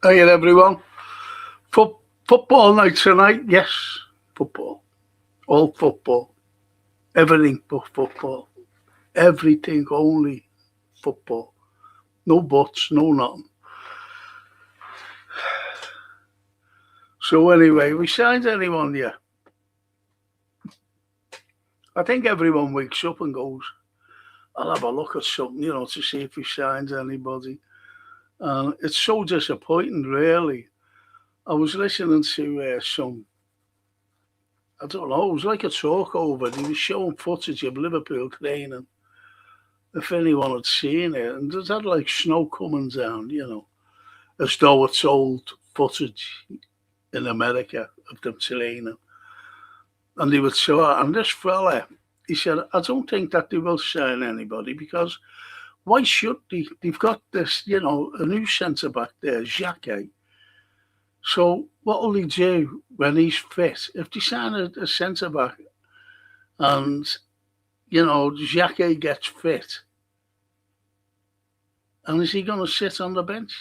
Hey everyone. Football night tonight, yes. Football. All football. Everything but football. Everything only football. No buts, no nothing. So anyway, we signed anyone, yeah. I think everyone wakes up and goes, I'll have a look at something, to see if we signed anybody. It's so disappointing, really. I was listening to I don't know, it was like a talk over. He was showing footage of Liverpool training, if anyone had seen it. And there's had like snow coming down, as though it's old footage in America of them training. And they would show it. And this fella, he said, I don't think that they will sign anybody because why should they? They've got this, a new centre back there, Xhaka. So what will he do when he's fit? If they sign a centre back and, Xhaka gets fit, and is he going to sit on the bench?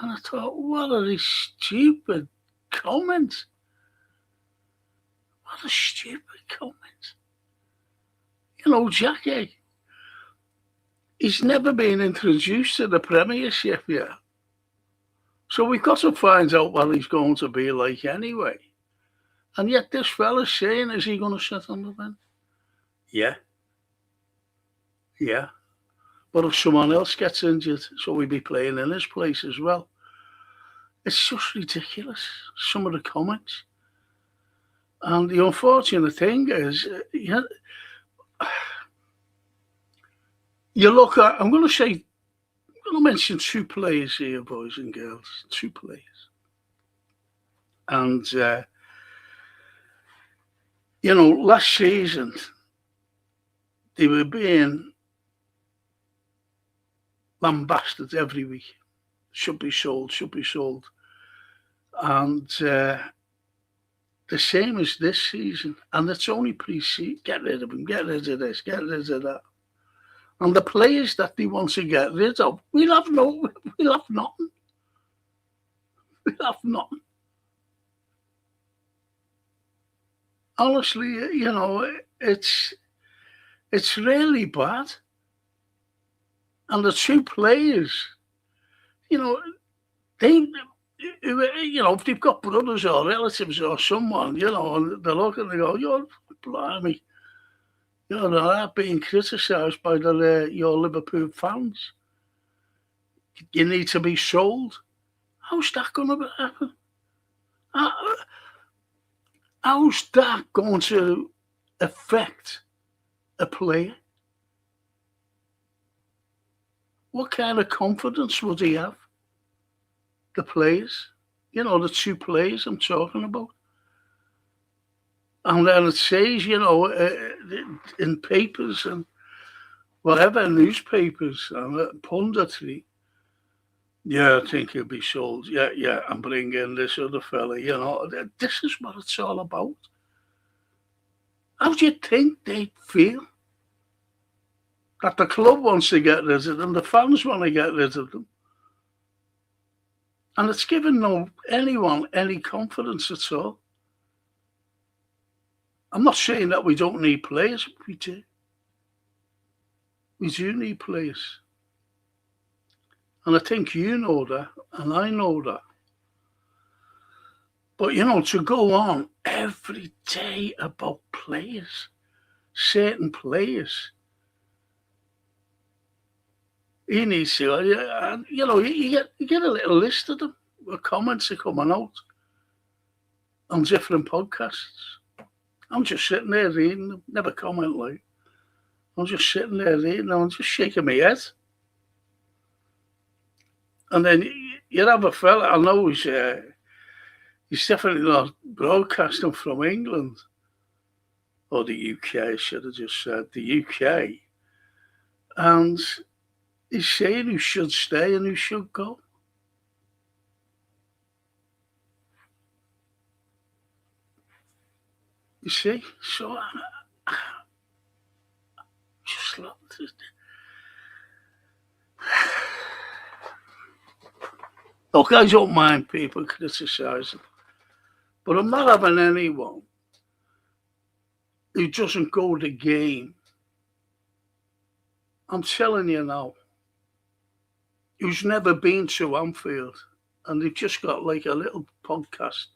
And I thought, what a stupid comment. What a stupid comment. Xhaka, he's never been introduced to the Premiership yet. So we've got to find out what he's going to be like anyway. And yet this fella's saying, is he going to sit on the bench? Yeah. Yeah. But if someone else gets injured, so we'd be playing in his place as well. It's just ridiculous, some of the comments. And the unfortunate thing is, you look at, I'm going to mention two players here, boys and girls, two players. And, last season, they were being lambasted every week. Should be sold. And the same as this season. And it's only pre-season. Get rid of him, get rid of this, get rid of that. And the players that they want to get rid of, we'll have nothing. We'll have nothing. Honestly, it's really bad. And the two players, they, if they've got brothers or relatives or someone, and they look and they go, you're blimey, they're being criticised by your Liverpool fans. You need to be sold. How's that going to happen? How's that going to affect a player? What kind of confidence would he have? The players, the two players I'm talking about. And then it says, in papers and whatever, newspapers and punditry, yeah, I think he'll be sold. Yeah, and bring in this other fella, This is what it's all about. How do you think they feel? That the club wants to get rid of them, the fans want to get rid of them. And it's given anyone any confidence at all. I'm not saying that we don't need players, but we do. We do need players. And I think you know that, and I know that. But, to go on every day about players, certain players, he needs to, you get a little list of them, where comments are coming out on different podcasts. I'm just sitting there reading them, never comment like. I'm just sitting there reading them, I'm just shaking my head. And then you have a fella, I know he's definitely not broadcasting from England, or the UK, I should have just said, the UK. And he's saying who should stay and who should go. You see? So just look at it. Look, I don't mind people criticising, but I'm not having anyone who doesn't go to the game. I'm telling you now, who's never been to Anfield, and they've just got like a little podcast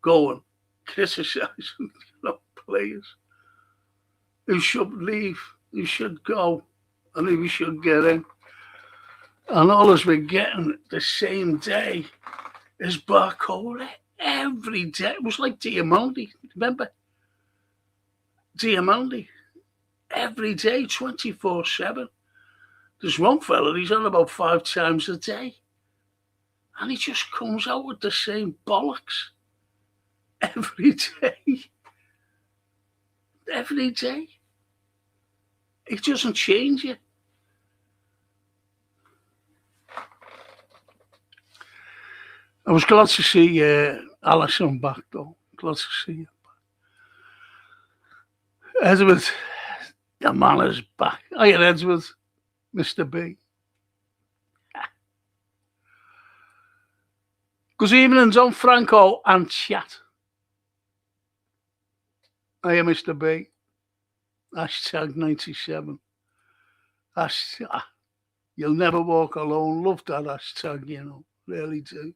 going, criticising players who should leave, who should go, and who should get in. And all as we're getting the same day is Barcola every day. It was like Diamandi, remember? Diamandi, every day, 24/7. There's one fella, he's on about 5 times a day. And he just comes out with the same bollocks every day. Every day. It doesn't change it. I was glad to see Alisson back, though. Glad to see him back. Edward, the man is back. Hiya, Edward, Mr. B. Good evening, Don Franco and chat. Hiya, Mr. B. Hashtag 97. Hashtag, you'll never walk alone. Love that hashtag, you know. Really do.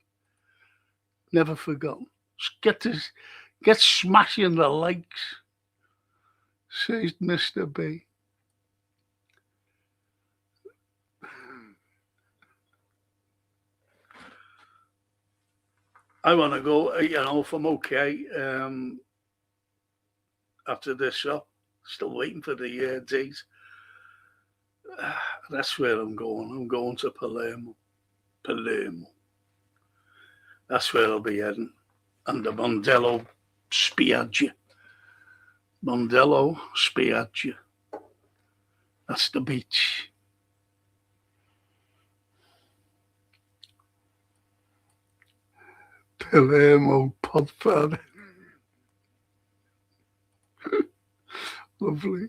Never forgotten. Get smashing the likes, says Mr. B. I want to go, you know, if I'm okay after this show. Still waiting for the date. That's where I'm going. I'm going to Palermo. That's where I'll be heading. And the Mondello Spiaggia. That's the beach. Palermo Podfad. Lovely.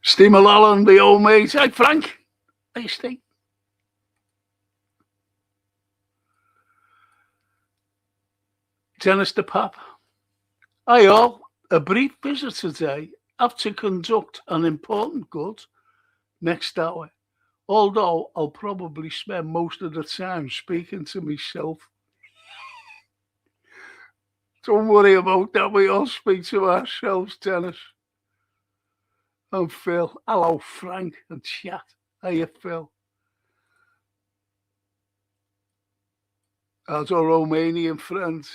Steve Mulholland, the old mate. Hi, Frank. How you stay? Dennis the Pap. Hi all. A brief visit today. Have to conduct an important good next hour. Although I'll probably spend most of the time speaking to myself. Don't worry about that. We all speak to ourselves, Dennis. I'm Phil. Hello, Frank and chat. Hiya, Phil. How's our Romanian friend,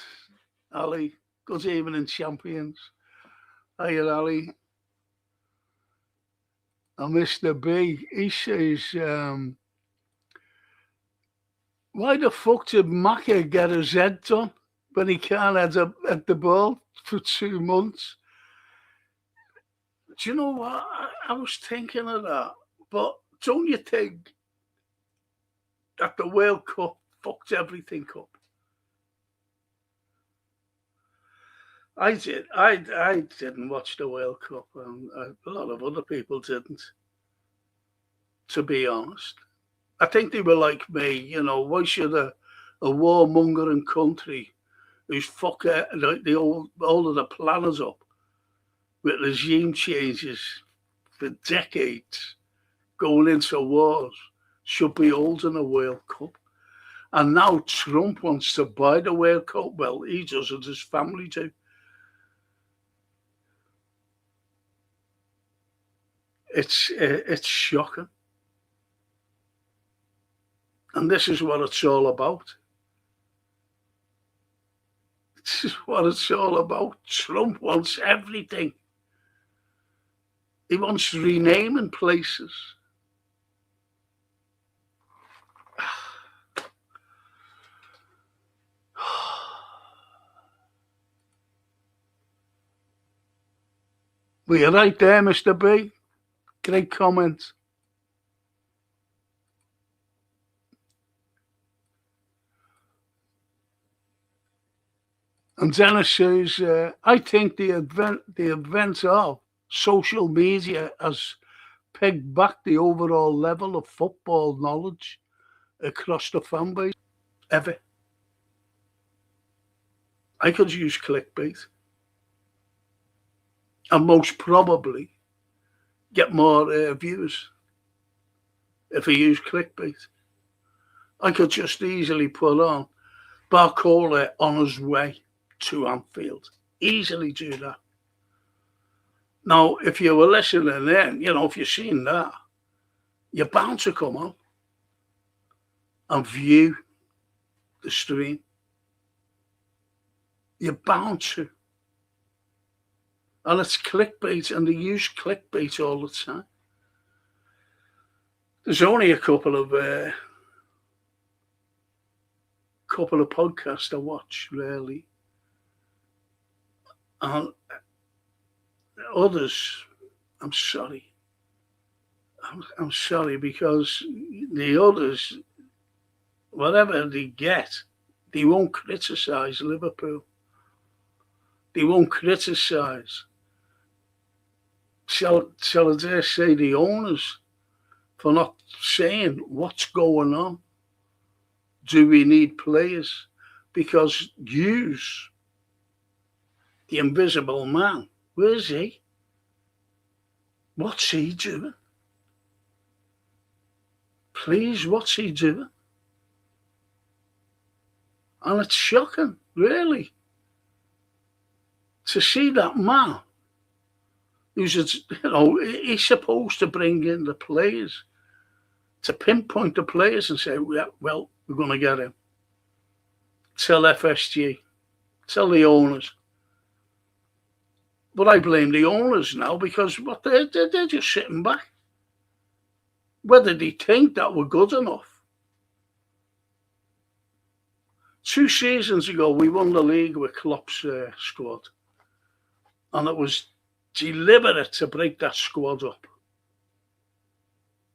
Ali? Good evening, champions. Hiya, Ali. And Mr. B, he says, why the fuck did Maka get his head done when he can't head at the ball for 2 months? Do you know what? I was thinking of that. But don't you think that the World Cup fucked everything up? I did. I didn't watch the World Cup, and a lot of other people didn't, to be honest. I think they were like me, you know, why should a warmongering country who's like all of the planners up with regime changes for decades going into wars should be holding a World Cup? And now Trump wants to buy the World Cup. Well, he doesn't, his family do. It's shocking. And this is what it's all about. This is what it's all about. Trump wants everything. He wants renaming places. Well, you're right there, Mr. B. Great comment. And Dennis says, I think the advent of social media has pegged back the overall level of football knowledge across the fan base. ever. I could use clickbait and most probably get more views if I use clickbait. I could just easily put on Barcola on his way to Anfield. Easily do that. Now, if you were listening in, if you've seen that, you're bound to come on and view the stream. You're bound to. And it's clickbait, and they use clickbait all the time. There's only a couple of podcasts I watch, really. And others, I'm sorry. I'm sorry, because the others, whatever they get, they won't criticise Liverpool. They won't criticise, shall I dare say, the owners for not saying what's going on. Do we need players? Because Hughes, the invisible man, where's he? What's he doing? Please, what's he doing? And it's shocking, really, to see that man who's, he's supposed to bring in the players, to pinpoint the players and say, well, we're going to get him. Tell FSG, tell the owners. But I blame the owners now, because they're just sitting back. Whether they think that we're good enough. 2 seasons ago, we won the league with Klopp's squad. And it was deliberate to break that squad up.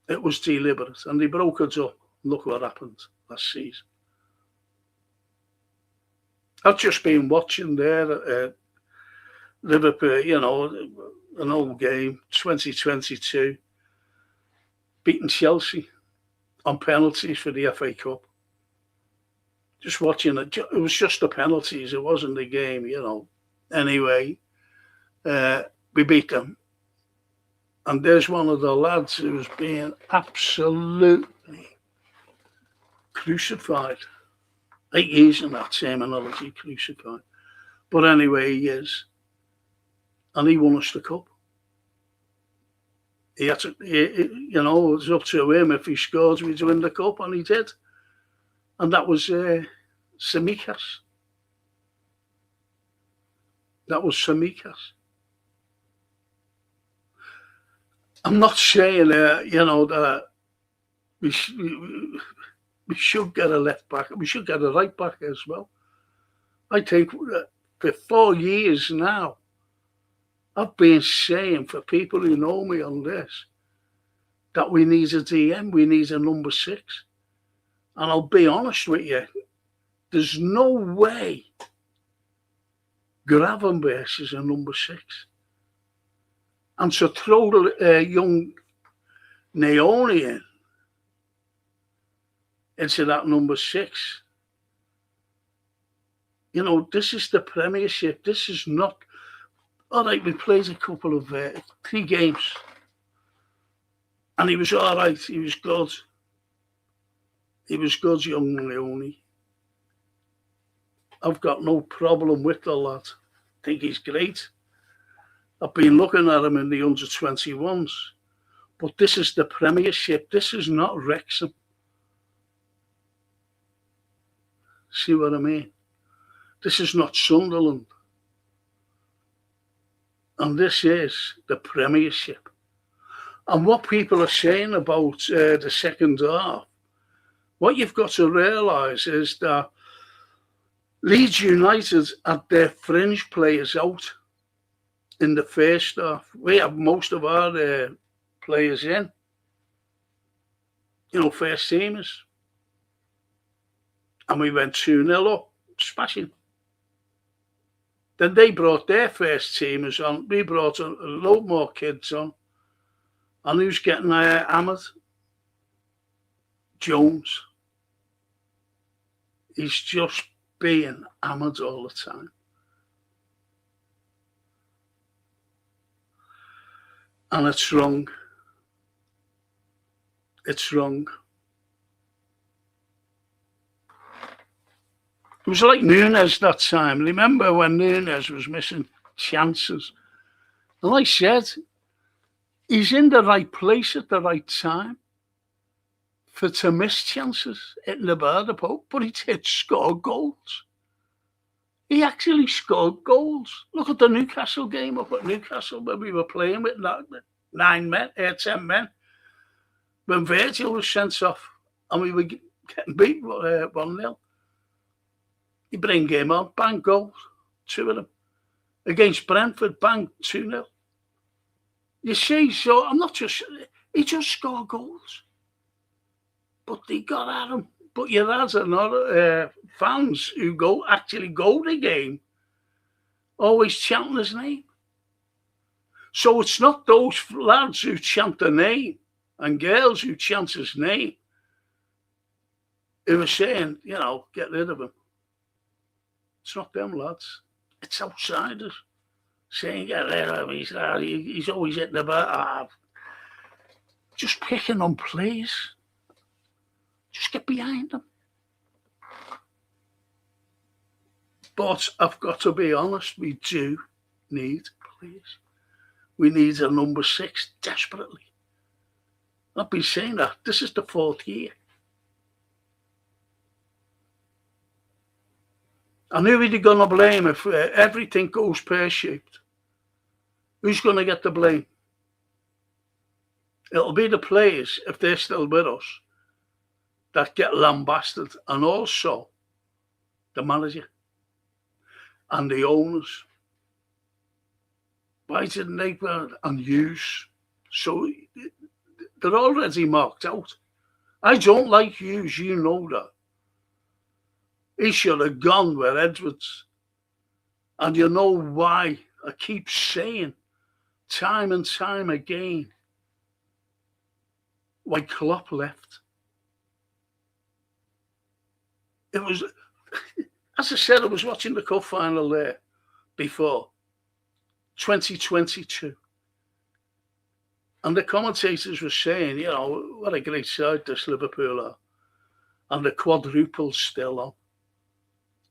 It was deliberate. And they broke it up. Look what happened last season. I've just been watching there Liverpool, an old game, 2022, beating Chelsea on penalties for the FA Cup. Just watching it. It was just the penalties. It wasn't the game, Anyway, we beat them. And there's one of the lads who was being absolutely crucified. I hate using that terminology, crucified. But anyway, he is. And he won us the cup. He had to, it was up to him. If he scored, we'd win the cup, and he did. And that was Tsimikas. That was Tsimikas. I'm not saying, that we should get a left back. We should get a right back as well. I think for 4 years now, I've been saying, for people who know me on this, that we need a DM, we need a number 6. And I'll be honest with you, there's no way Gravenberch is a number 6. And to throw the young Naoni into that number 6, this is the Premiership. This is not... All right, we played a couple of 3 games. And he was all right. He was good. He was good, young Leone. I've got no problem with the lad. I think he's great. I've been looking at him in the under-21s. But this is the Premiership. This is not Wrexham. See what I mean? This is not Sunderland. And this is the Premiership. And what people are saying about the second half, what you've got to realise is that Leeds United had their fringe players out in the first half. We have most of our players in, first teamers. And we went 2-0 up, smashing. Then they brought their first teamers on. We brought a load more kids on. And who's getting hammered? Jones. He's just being hammered all the time. And it's wrong. It's wrong. It was like Nunes that time. Remember when Nunes was missing chances? And like I said, he's in the right place at the right time to miss chances hitting the bar the post, but he did score goals. He actually scored goals. Look at the Newcastle game up at Newcastle where we were playing with 10 men. When Virgil was sent off and we were getting beat 1-0. You bring him on, bang, goals, 2 of them. Against Brentford, bang, 2-0. You see, so I'm not just, he just scored goals. But they got at him. But you had another fans who actually go to the game, always chanting his name. So it's not those lads who chant the name and girls who chant his name who are saying, get rid of him. It's not them lads. It's outsiders saying, get rid of him. He's always hitting the bar. Just picking on plays. Just get behind them. But I've got to be honest, we do need players. We need a number 6 desperately. I've been saying that. This is the 4th year. And who are you going to blame if everything goes pear-shaped? Who's going to get the blame? It'll be the players, if they're still with us, that get lambasted, and also the manager and the owners. Why didn't they go and use? So they're already marked out. I don't like Hughes, you know that. He should have gone with Edwards. And you know why I keep saying time and time again why Klopp left. It was, as I said, I was watching the cup final there before, 2022. And the commentators were saying, what a great side this Liverpool are. And the quadruple's still on.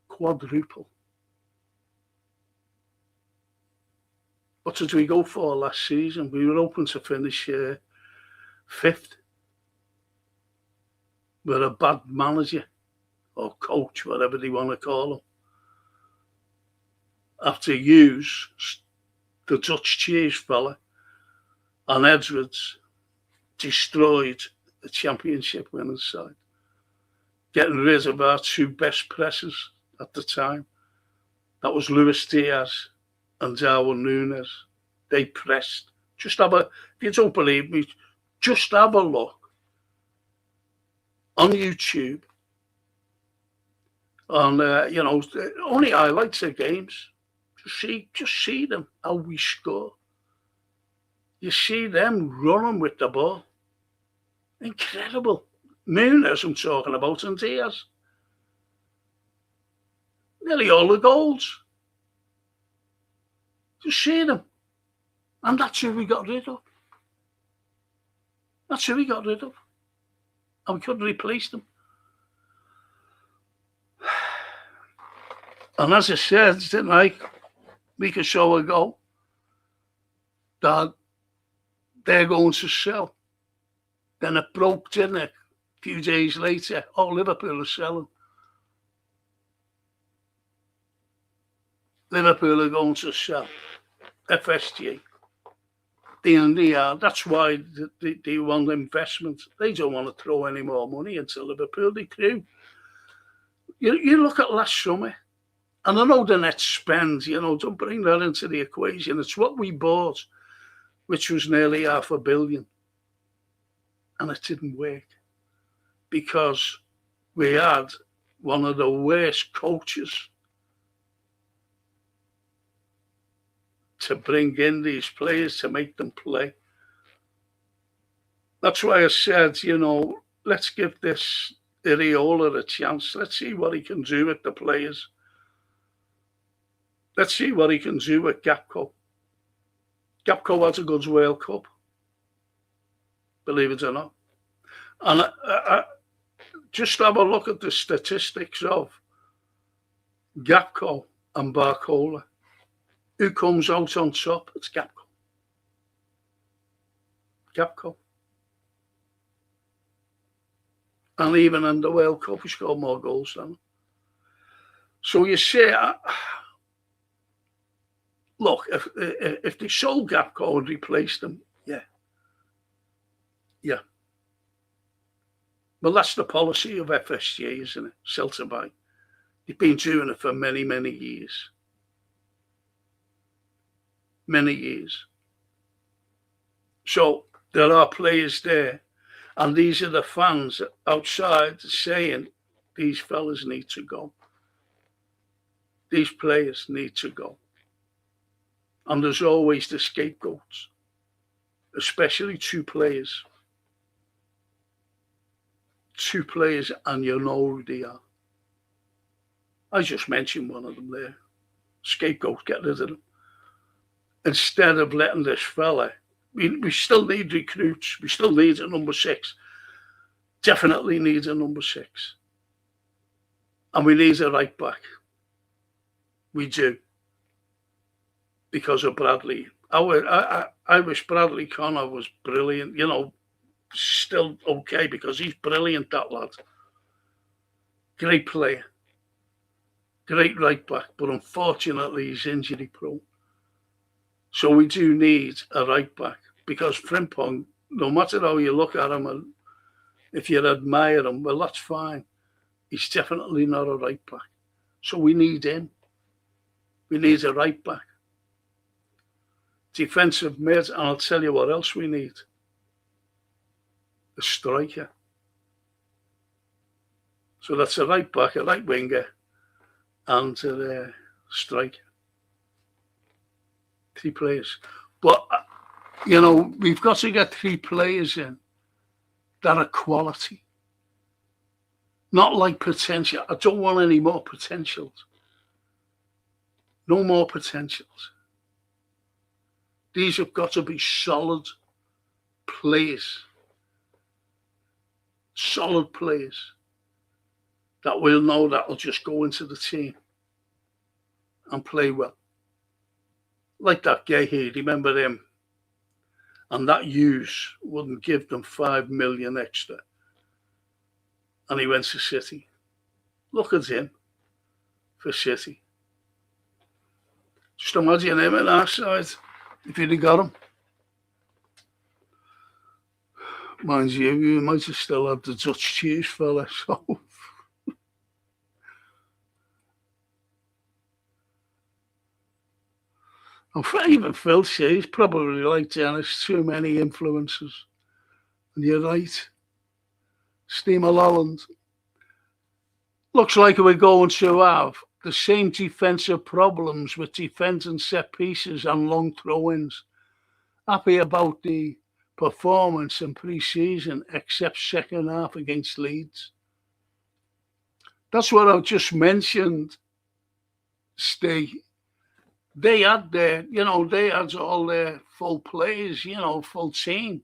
Quadruple. What did we go for last season? We were hoping to finish 5th. With a bad manager or coach, whatever they want to call him. After Hughes, the Dutch cheese fella, and Edwards destroyed the championship winning side, getting rid of our 2 best pressers at the time. That was Luis Diaz and Darwin Núñez. They pressed. If you don't believe me, just have a look on YouTube. And, only highlights of games. Just see them, how we score. You see them running with the ball. Incredible. Núñez I'm talking about, and Diaz. Nearly all the goals. Just see them. And that's who we got rid of. That's who we got rid of. And we couldn't replace them. And as I said, didn't I, a week or so ago, that they're going to sell. Then it broke, didn't it? A few days later, Liverpool are selling. Liverpool are going to sell. FSG. They are. That's why they want investment. They don't want to throw any more money into Liverpool. They do. You look at last summer, and I know the net spend, don't bring that into the equation. It's what we bought, which was nearly $500 million. And it didn't work because we had one of the worst coaches to bring in these players to make them play. That's why I said, let's give this Iriola a chance. Let's see what he can do with the players. Let's see what he can do with Gakpo. Gakpo has a good World Cup, believe it or not. And just have a look at the statistics of Gakpo and Barcola. Who comes out on top? It's Gakpo. Gakpo. And even in the World Cup, he scored more goals than him. So you say, look, if they sold Gakpo and replaced him, yeah. Well, that's the policy of FSG, isn't it? Sell to buy. They've been doing it for many, many years. Many years. So there are players there, and these are the fans outside saying these fellas need to go. These players need to go. And there's always the scapegoats, especially two players. Two players, and you know who they are. I just mentioned one of them there. Scapegoat, get rid of them. Instead of letting this fella, we still need recruits. We still need a number 6. Definitely need a number 6. And we need a right back. We do. Because of Bradley. I wish Bradley Connor was brilliant, still okay, because he's brilliant, that lad. Great player. Great right back, but unfortunately he's injury prone. So we do need a right back, because Frimpong, no matter how you look at him, and if you admire him, well, that's fine. He's definitely not a right back. So we need him. We need a right back. Defensive mid, and I'll tell you what else we need. A striker. So that's a right back, a right winger, and a striker. 3 players. But, we've got to get 3 players in that are quality. Not like potential. I don't want any more potentials. No more potentials. These have got to be solid players. Solid players that we'll know that will just go into the team and play well. Like that guy here, remember him? And that Hughes wouldn't give them 5 million extra. And he went to City. Look at him for City. Just imagine him on our side if you'd have got him. Mind you might have still had the Dutch cheese fella, so. And even Phil says probably like Dennis, too many influences. And you're right. Steamer Holland. Looks like we're going to have the same defensive problems with defending set pieces and long throw-ins. Happy about the performance in pre-season, except second half against Leeds. That's what I just mentioned, Steve. They had they had all their full players, full team.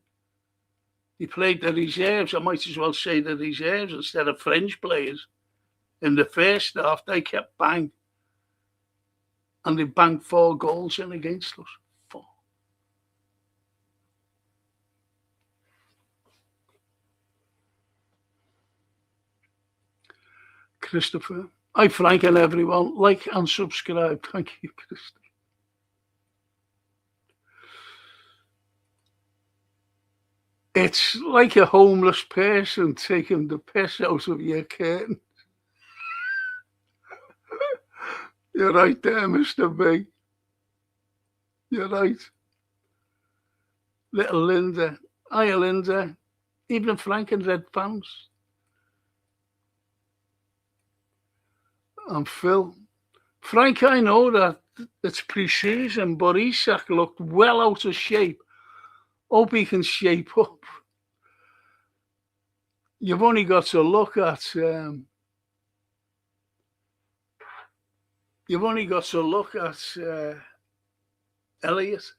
They played the reserves. I might as well say the reserves instead of French players. In the first half, they kept bang. And they banged 4 goals in against us. 4. Christopher. Hi, Frank and everyone. Like and subscribe. Thank you, Christopher. It's like a homeless person taking the piss out of your curtain. You're right there, Mr. B. You're right. Little Linda. Hi, Linda. Even Frank and Red fans. And Phil. Frank, I know that it's pre-season, but Isak looked well out of shape. Hope he can shape up. you've only got to look at Elliott,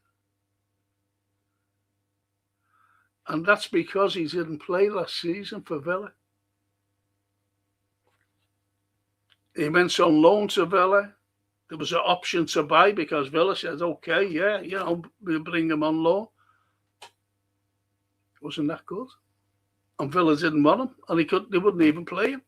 and that's because he didn't play last season for Villa. He went on loan to Villa. There was an option to buy because Villa said, okay, yeah, we'll bring him on loan. Wasn't that good? And Villa didn't want him, and they wouldn't even play him.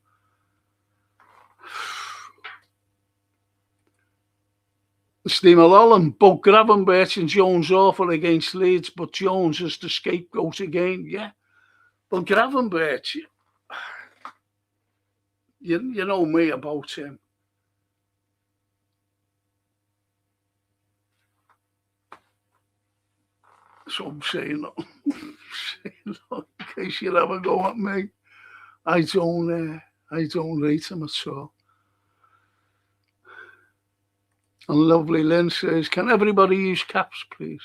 Steve Mulholland, both Gravenberch and Jones offer against Leeds, but Jones is the scapegoat again. Yeah, but Gravenberch, you know me about him. So I'm saying, in case you ever go at me, I don't rate him at all. And lovely Lynn says, can everybody use caps, please?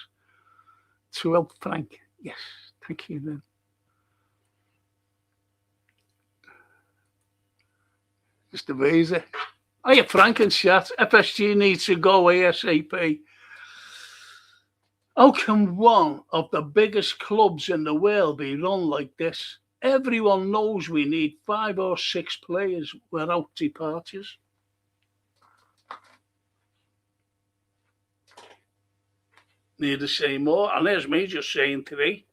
To help Frank. Yes, thank you, Lynn. Mr. Vaser. Hiya, Frank and chat. FSG needs to go ASAP. How can one of the biggest clubs in the world be run like this? Everyone knows we need 5 or 6 players without departures. Need to say more, and there's me just saying 3,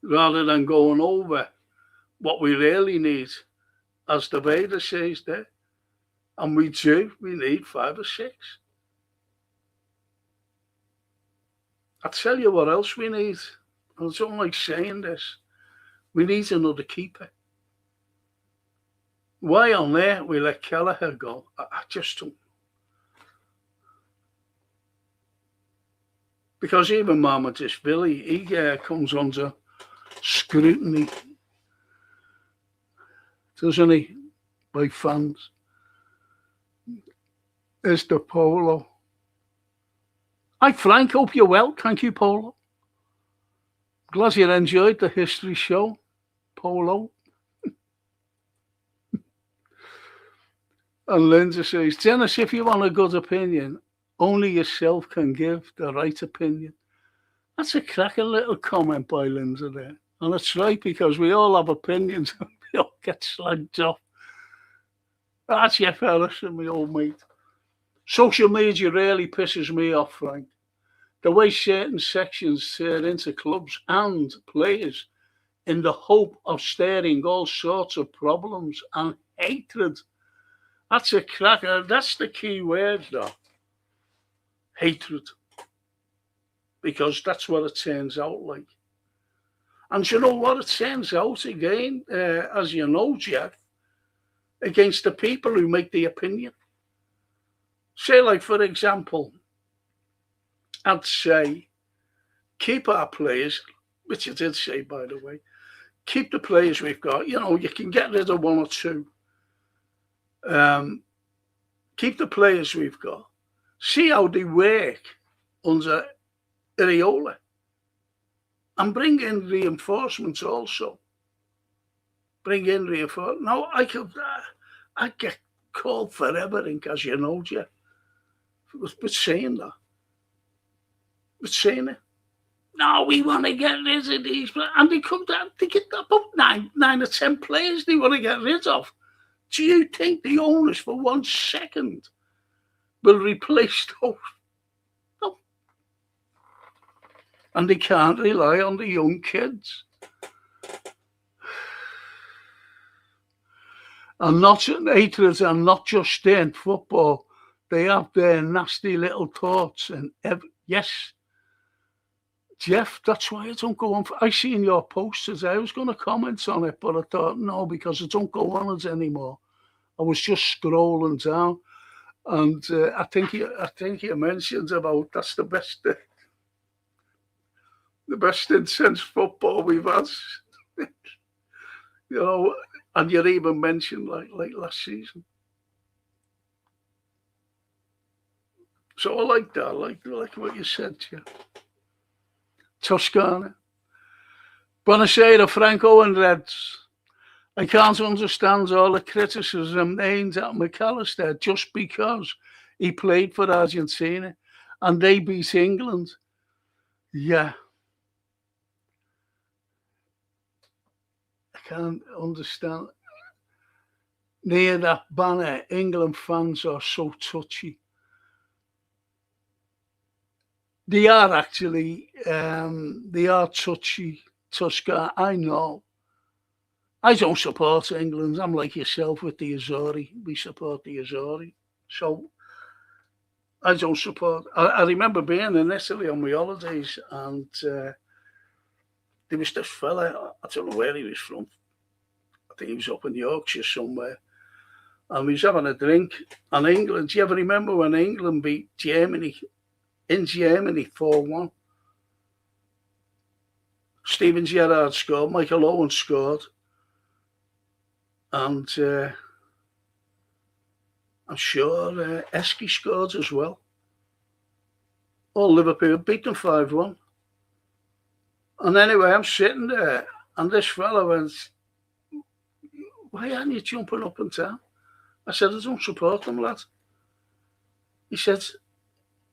rather than going over what we really need, as the Vader says there. And we need 5 or 6. I'll tell you what else we need. I don't like saying this. We need another keeper. Why on there we let Kelleher go? I just don't. Because even Marmatis-Billy, he comes under scrutiny, doesn't he, by fans. There's the Polo. Hi, Frank. Hope you're well. Thank you, Polo. Glad you enjoyed the history show, Polo. And Linda says, Dennis, if you want a good opinion, only yourself can give the right opinion. That's a cracking little comment by Linda there. And it's right, because we all have opinions and we all get slagged off. That's Jeff Harrison, my old mate. Social media really pisses me off, Frank. The way certain sections turn into clubs and players in the hope of stirring all sorts of problems and hatred. That's a cracker. That's the key word, though. Hatred. Because that's what it turns out like. And you know what it turns out again, as you know, Jeff, against the people who make the opinion. Say, like, for example, I'd say, keep our players, which you did say, by the way, keep the players we've got. You can get rid of 1 or 2. Keep the players we've got. See how they work under Iraola. And bring in reinforcements also. Bring in reinforcements. Now, I get called for everything, as you know, Jeff. But saying that. But saying it. No, we want to get rid of these. And they come down, they get about 9 or 10 players they want to get rid of. Do you think the owners for 1 second will replace those? No. And they can't rely on the young kids. And hatreds are not just in football. They have their nasty little thoughts. And yes, Jeff, that's why I don't go on. I seen your post today. I was going to comment on it, but I thought, no, because I don't go on it anymore. I was just scrolling down. And I think you mentioned about that's the best intense football we've had. And you even mentioned like last season. So I like that. I like what you said, yeah. Toscana. When I say the Frank Owen Reds, I can't understand all the criticism aimed at McAllister just because he played for Argentina and they beat England. Yeah. I can't understand. Near that banner, England fans are so touchy. They are actually, they are touchy, Tusker. I know. I don't support England. I'm like yourself with the Azori. We support the Azori. So I don't support. I remember being in Italy on my holidays, and there was this fella. I don't know where he was from. I think he was up in Yorkshire somewhere. And we was having a drink. And England, do you ever remember when England beat Germany in Germany 4-1? Steven Gerrard scored, Michael Owen scored. And I'm sure Esky scored as well. All Liverpool beat them 5-1. And anyway, I'm sitting there, and this fella went, "Why aren't you jumping up and down?" I said, "I don't support them, lad." He said,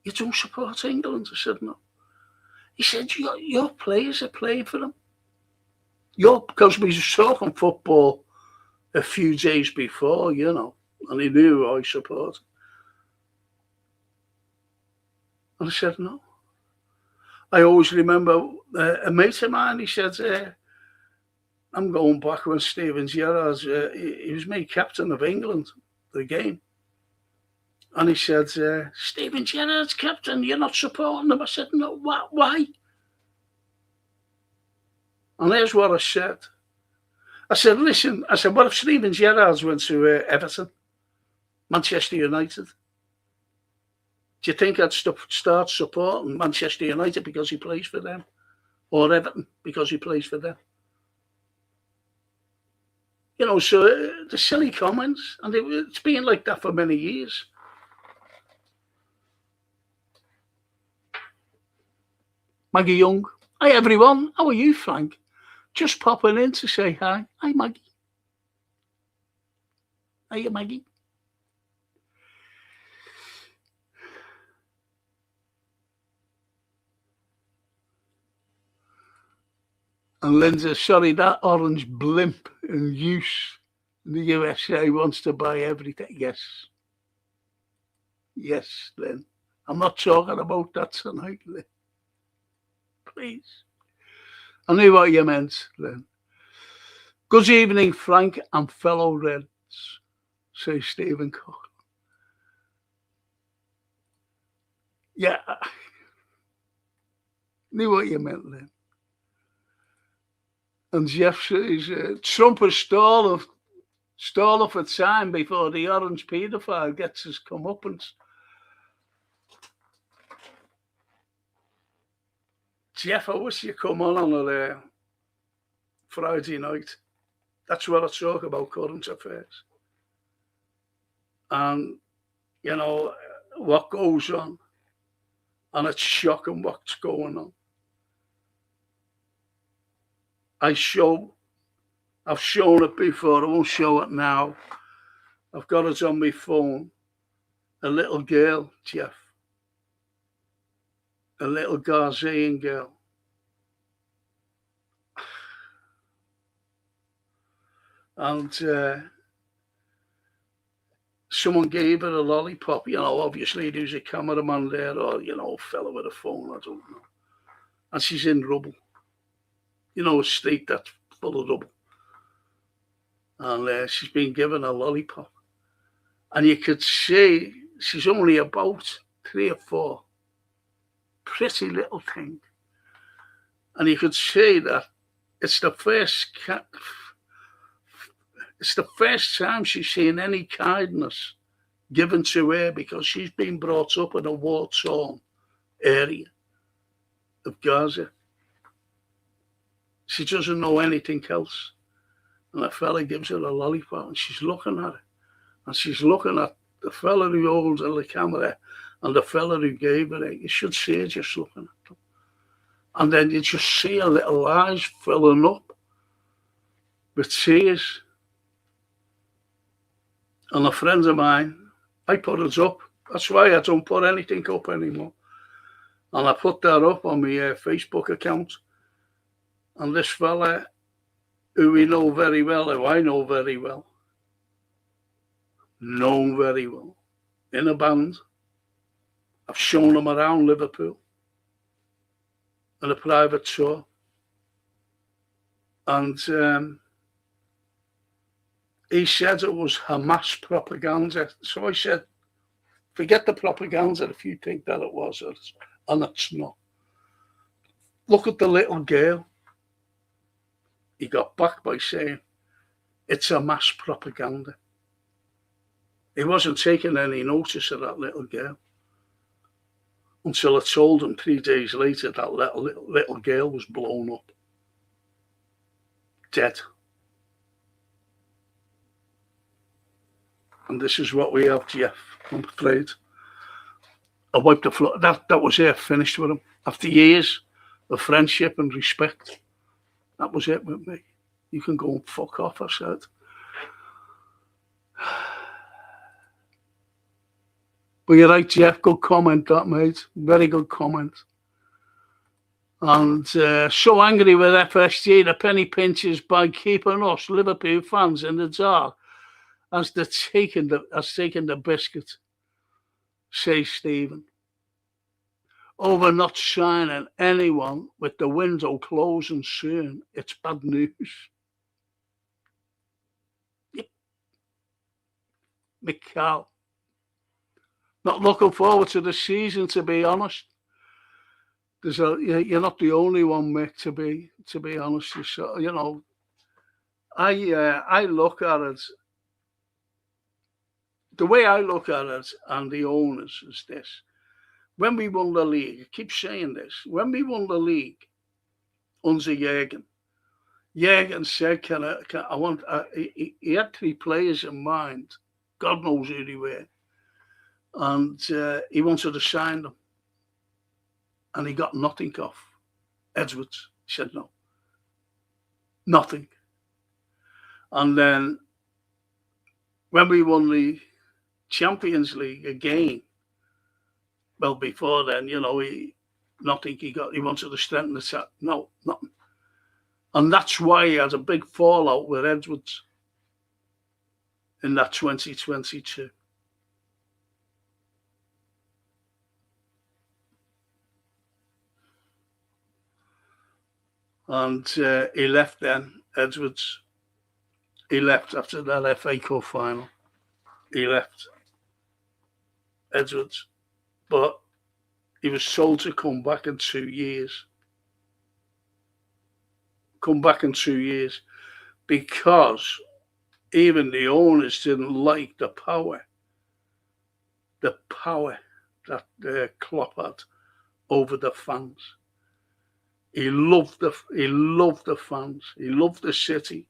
"You don't support England?" I said, "No." He said, your players are playing for them. Because we were talking football a few days before, you know, and he knew I supported. And I said, "No." I always remember a mate of mine, he said, I'm going back when Steven Gerrard, he was made captain of England, the game. And he said, "Steven Gerrard's captain, you're not supporting him." I said, "No, why?" And here's what I said. I said, "Listen," I said, "what if Steven Gerrard went to Everton, Manchester United? Do you think I'd start supporting Manchester United because he plays for them? Or Everton because he plays for them?" You know, so the silly comments, and it's been like that for many years. Maggie Young. Hi, everyone. How are you, Frank? Just popping in to say hi. Hi, Maggie. Hiya, Maggie. And Linda, sorry, that orange blimp in use in the USA wants to buy everything. Yes. Yes, Lynn. I'm not talking about that tonight, Lynn. Please. I knew what you meant, Lynn. Good evening, Frank and fellow Reds, says Stephen Cook. Yeah. Knew what you meant, Lynn. And Jeff says, Trump is stalling for time before the orange paedophile gets his comeuppance. Jeff, I wish you come on a Friday night. That's what I talk about, current affairs. And, you know, what goes on. And it's shocking what's going on. I've shown it before, I won't show it now. I've got it on my phone. A little girl, Jeff. A little Ghanaian girl. And someone gave her a lollipop. You know, obviously there's a cameraman there or, you know, a fella with a phone, I don't know. And she's in rubble. You know, a street that's full of rubble. And she's been given a lollipop. And you could see she's only about 3 or 4. Pretty little thing. And you could see that it's the first time she's seen any kindness given to her because she's been brought up in a war-torn area of Gaza. She doesn't know anything else. And that fella gives her a lollipop and she's looking at it. And she's looking at the fella who holds the camera and the fella who gave her it. You should see her just looking at them. And then you just see her little eyes filling up with tears. And a friend of mine, I put it up. That's why I don't put anything up anymore. And I put that up on my Facebook account. And this fella, who we know very well, who I know very well, known very well, in a band. I've shown him around Liverpool on a private tour. And he said it was Hamas propaganda. So I said, forget the propaganda if you think that it was. And it's not. Look at the little girl. He got back by saying, it's Hamas propaganda. He wasn't taking any notice of that little girl until I told him 3 days later that little girl was blown up, dead. And this is what we have, Jeff, I'm afraid. I wiped the floor. That was it, finished with him. After years of friendship and respect, that was it with me. You can go and fuck off, I said. But you're right, Jeff, good comment that, mate. Very good comment. And so angry with FSG, the penny pinchers, by keeping us Liverpool fans in the dark as taking the biscuit, says Stephen. Over not signing anyone with the window closing soon. It's bad news. Yep. Mikal. Not looking forward to the season, to be honest. You're not the only one, Mick, to be honest. You know, I look at it. The way I look at it, and the owners, is this: when we won the league, I keep saying this. When we won the league under Jürgen said, he had 3 players in mind. God knows who they were. And he wanted to sign them. And he got nothing off Edwards. He said no. Nothing. And then when we won the Champions League again, well, before then, you know, he wanted to strengthen the set. No, nothing. And that's why he had a big fallout with Edwards in that 2022. And he left then, Edwards. He left after that FA Cup final. He left, Edwards. But he was told to come back in 2 years. Come back in 2 years. Because even the owners didn't like the power that Klopp had over the fans. He loved the fans. He loved the city.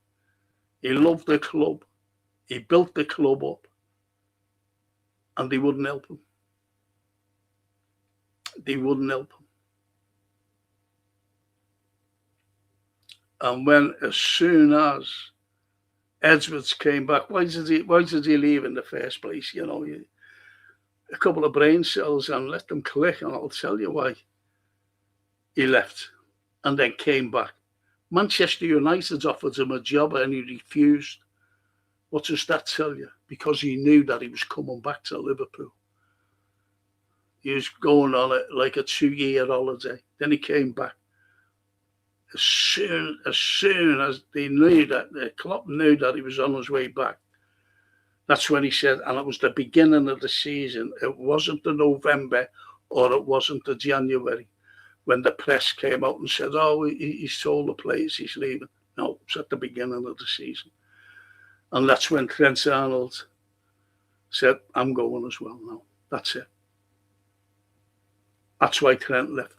He loved the club. He built the club up. And they wouldn't help him. They wouldn't help him. And as soon as Edwards came back, why did he leave in the first place? You know, a couple of brain cells and let them click, and I'll tell you why he left. And then came back. Manchester United offered him a job and he refused. What does that tell you? Because he knew that he was coming back to Liverpool. He was going on like a 2-year holiday. Then he came back. As soon as they knew that, the club knew that he was on his way back, that's when he said, and it was the beginning of the season. It wasn't the November or it wasn't the January, when the press came out and said, oh, he's told the players he's leaving. No, it was at the beginning of the season. And that's when Trent Arnold said, I'm going as well now. That's it. That's why Trent left.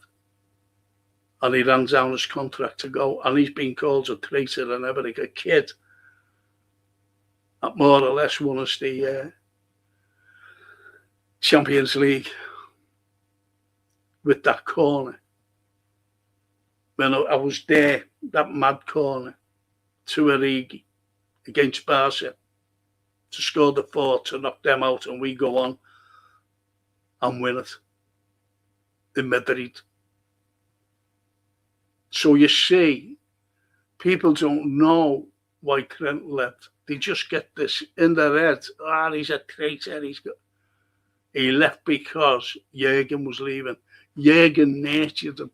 And he ran down his contract to go. And he's been called a traitor and everything. A kid that more or less won us the Champions League with that corner. when I was there, that mad corner to Origi against Barca to score the 4 to knock them out, and we go on and win it in Madrid. So you see, people don't know why Trent left. They just get this in their head. He's a traitor. He left because Jurgen was leaving. Jurgen nurtured him.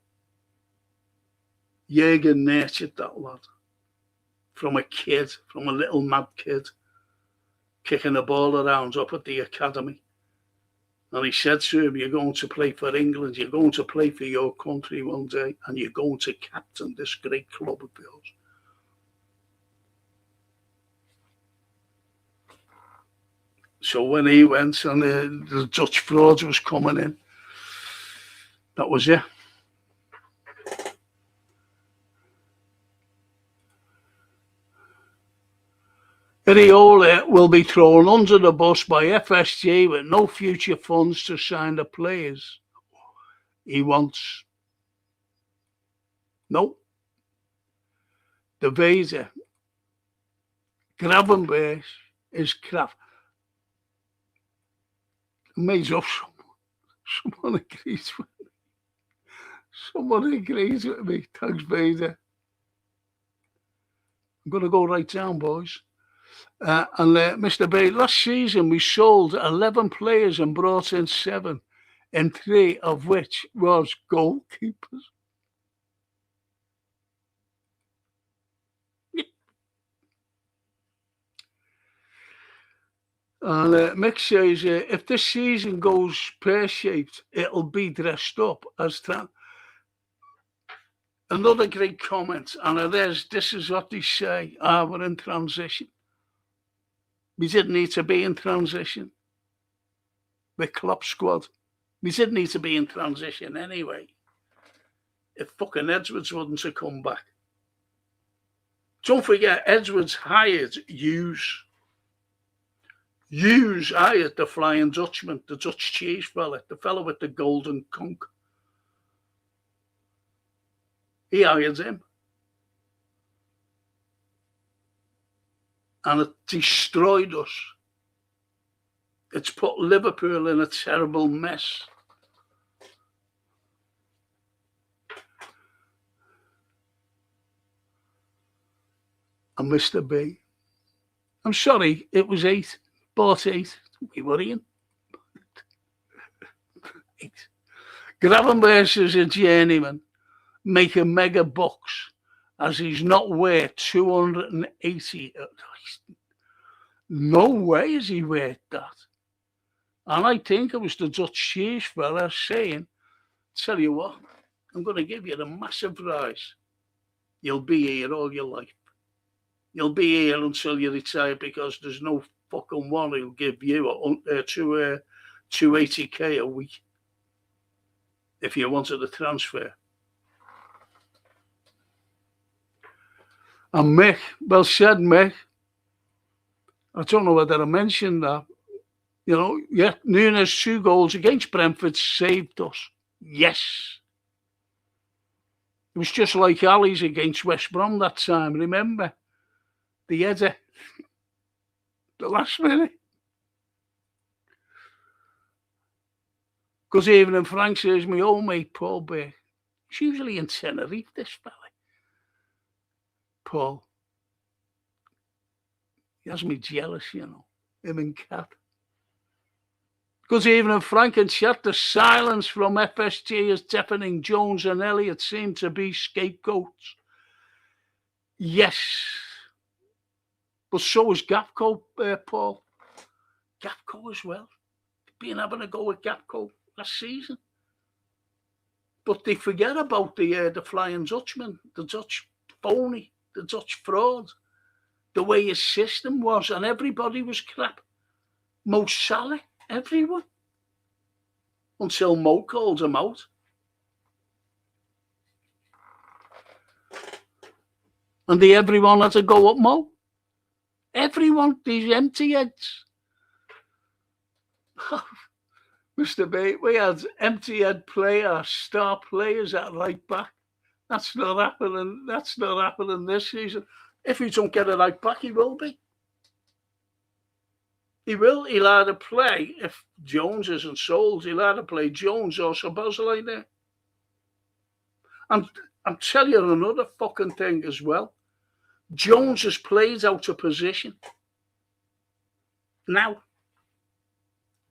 Jurgen nurtured that lad from a kid, from a little mad kid, kicking the ball around up at the academy. And he said to him, you're going to play for England, you're going to play for your country one day, and you're going to captain this great club of yours. So when he went and the Dutch fraud was coming in, that was it. Iraola will be thrown under the bus by FSG with no future funds to sign the players he wants. No. De Wezer, Gravenberch is crap. Made up someone agrees with me. Someone agrees with me. Thanks, Wezer. I'm going to go right down, boys. Mr. Bay, last season we sold 11 players and brought in 7, and 3 of which was goalkeepers. And Mick says, if this season goes pear-shaped, it'll be dressed up as another great comment. And this is what they say, we're in transition. We didn't need to be in transition with Klopp's squad. We didn't need to be in transition anyway. If fucking Edwards wouldn't have come back. Don't forget, Edwards hired Hughes. Hughes hired the Flying Dutchman, the Dutch cheese fella, the fellow with the golden conch. He hired him. And it destroyed us. It's put Liverpool in a terrible mess. And Mr. B, I'm sorry, it was 8. Bought 8. Don't be worrying. 8. Gravenberch is a journeyman, making mega bucks, as he's not worth 280. No way is he worth that. And I think it was the Dutch cheese fella saying, tell you what, I'm going to give you a massive rise. You'll be here all your life. You'll be here until you retire, because there's no fucking one who'll give you 280k a week if you wanted a transfer. And Mick, well said, Mick. I don't know whether I mentioned that. You know, yeah, Nunes 2 goals against Brentford saved us. Yes. It was just like Ali's against West Brom that time, remember? The header. The last minute. Because even in Frank says, my old mate Paul Beck, he's usually in Tenerife, this fella. Paul. He has me jealous, you know, him and Cat. Because even in Frank and chat, the silence from FSG is deafening. Jones and Elliott seem to be scapegoats. Yes. But so is Gapco, Paul. Gapco as well. Been having a go at Gapco last season. But they forget about the Flying Dutchman, the Dutch phony, the Dutch fraud, the way his system was, and everybody was crap. Mo Salah, everyone. Until Mo called him out. And everyone had to go at Mo. Everyone, these empty heads. Mr. Bate, we had empty head players, star players at right back. That's not happening. That's not happening this season. If he don't get it right back, he will be. He will. He'll either play, if Jones isn't sold, he'll either play Jones or Szoboszlai there. And I'm telling you another fucking thing as well. Jones has played out of position. Now,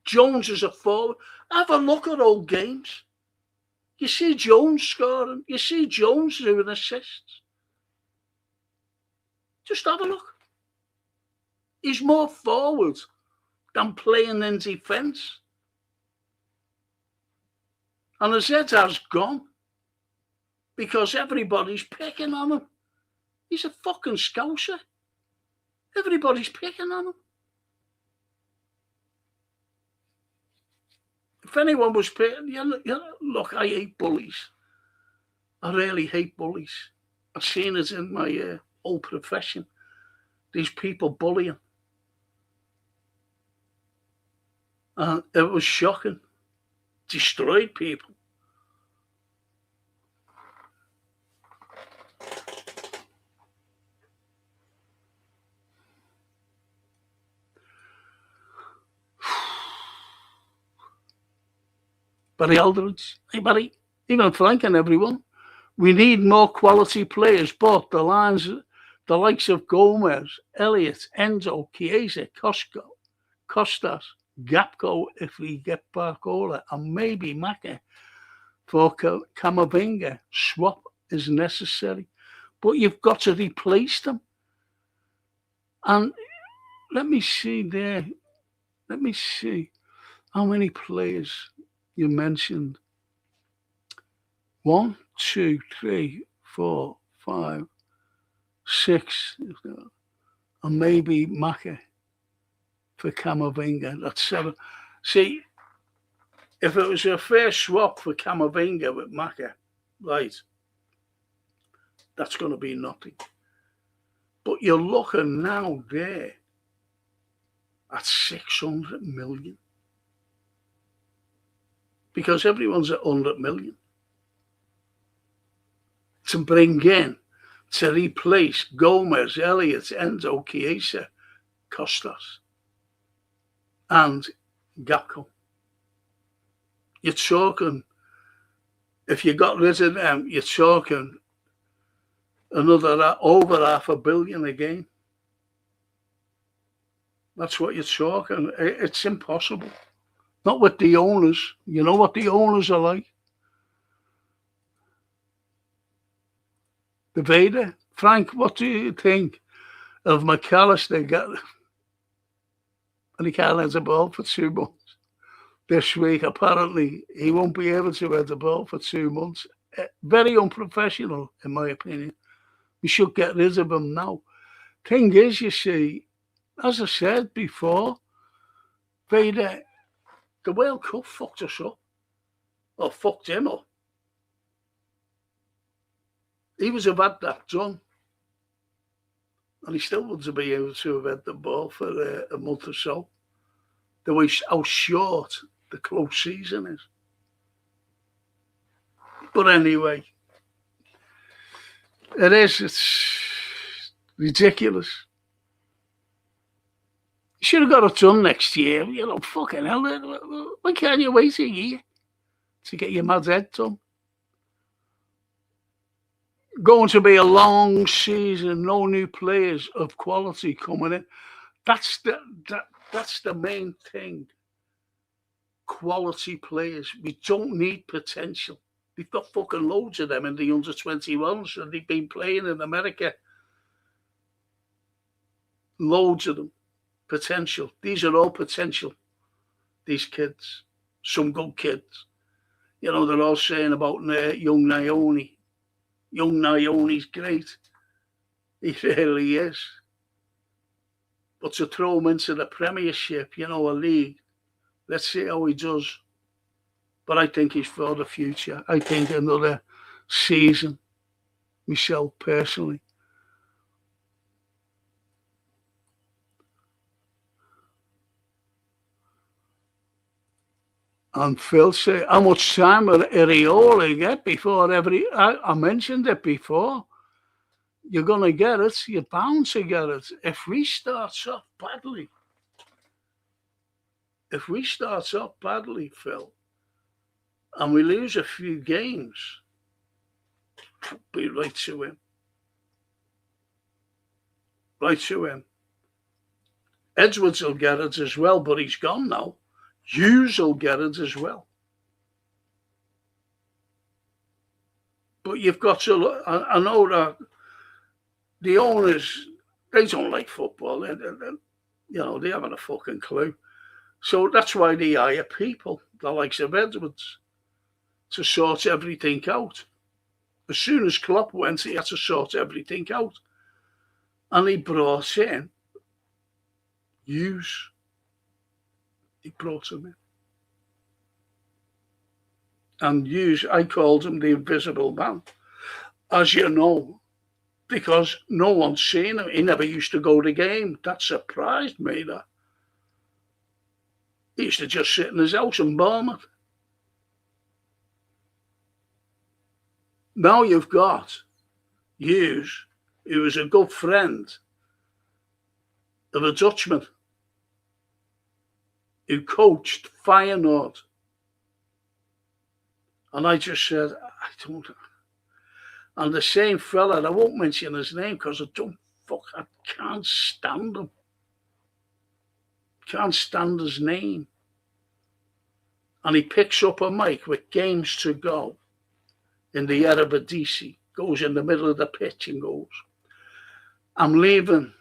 Jones is a forward. Have a look at old games. You see Jones scoring. You see Jones doing assists. Just have a look. He's more forward than playing in defence. And his head has gone because everybody's picking on him. He's a fucking scouser. Everybody's picking on him. If anyone was picking, look, I hate bullies. I really hate bullies. I've seen it in my whole profession. These people bullying. And it was shocking. Destroyed people. Barry Aldridge, hey Barry, even Frank and everyone. We need more quality players, but the likes of Gomez, Elliott, Enzo, Chiesa, Costas, Gapco if we get Barcola, and maybe Maka for Camavinga. Swap is necessary, but you've got to replace them. And let me see there. Let me see how many players you mentioned. 1, 2, 3, 4, 5, 6, and maybe Maka for Camavinga. That's 7. See, if it was a fair swap for Camavinga with Maka, right, that's going to be nothing. But you're looking now there at 600 million. Because everyone's at 100 million. To bring in, to replace Gomez, Elliott, Enzo, Chiesa, Costas, and Gapco. You're talking, if you got rid of them, you're talking another over $500 million a game. That's what you're talking. It's impossible. Not with the owners. You know what the owners are like. The Vader. Frank, what do you think of McAllister? And he can't head the ball for 2 months. This week, apparently, he won't be able to head the ball for 2 months. Very unprofessional, in my opinion. We should get rid of him now. Thing is, you see, as I said before, Vader, the World Cup fucked us up. Or fucked him up. He was have had that done. And he still wouldn't be able to have had the ball for a month or so. The way how short the close season is. But anyway, it's ridiculous. You should have got it done next year. You know, fucking hell. Why can't you wait a year to get your mad head done? Going to be a long season, no new players of quality coming in. That's the main thing. Quality players. We don't need potential. We've got fucking loads of them in the under-21s, and they've been playing in America. Loads of them. Potential. These are all potential. These kids. Some good kids. You know, they're all saying about young Naoni. Young Naoni's great. He really is. But to throw him into the Premiership, you know, a league, let's see how he does. But I think he's for the future. I think another season, myself personally. And Phil said, how much time will Iraola get before I mentioned it before. You're going to get it. You're bound to get it. If we start off badly, Phil, and we lose a few games, be right to him. Right to him. Edwards will get it as well, but he's gone now. Hughes will get it as well. But you've got to look. I know that the owners, they don't like football. They haven't a fucking clue. So that's why they hire people, the likes of Edwards, to sort everything out. As soon as Klopp went, he had to sort everything out. And he brought in Hughes. He brought him in. And Hughes, I called him the invisible man, as you know, because no one's seen him. He never used to go to the game. That surprised me, that. He used to just sit in his house and bomb it. Now you've got Hughes, who was a good friend of a Dutchman who coached Feyenoord. And I just said, I don't know. And the same fella, I won't mention his name because I can't stand him. Can't stand his name. And he picks up a mic with games to go in the Eredivisie, goes in the middle of the pitch and goes, I'm leaving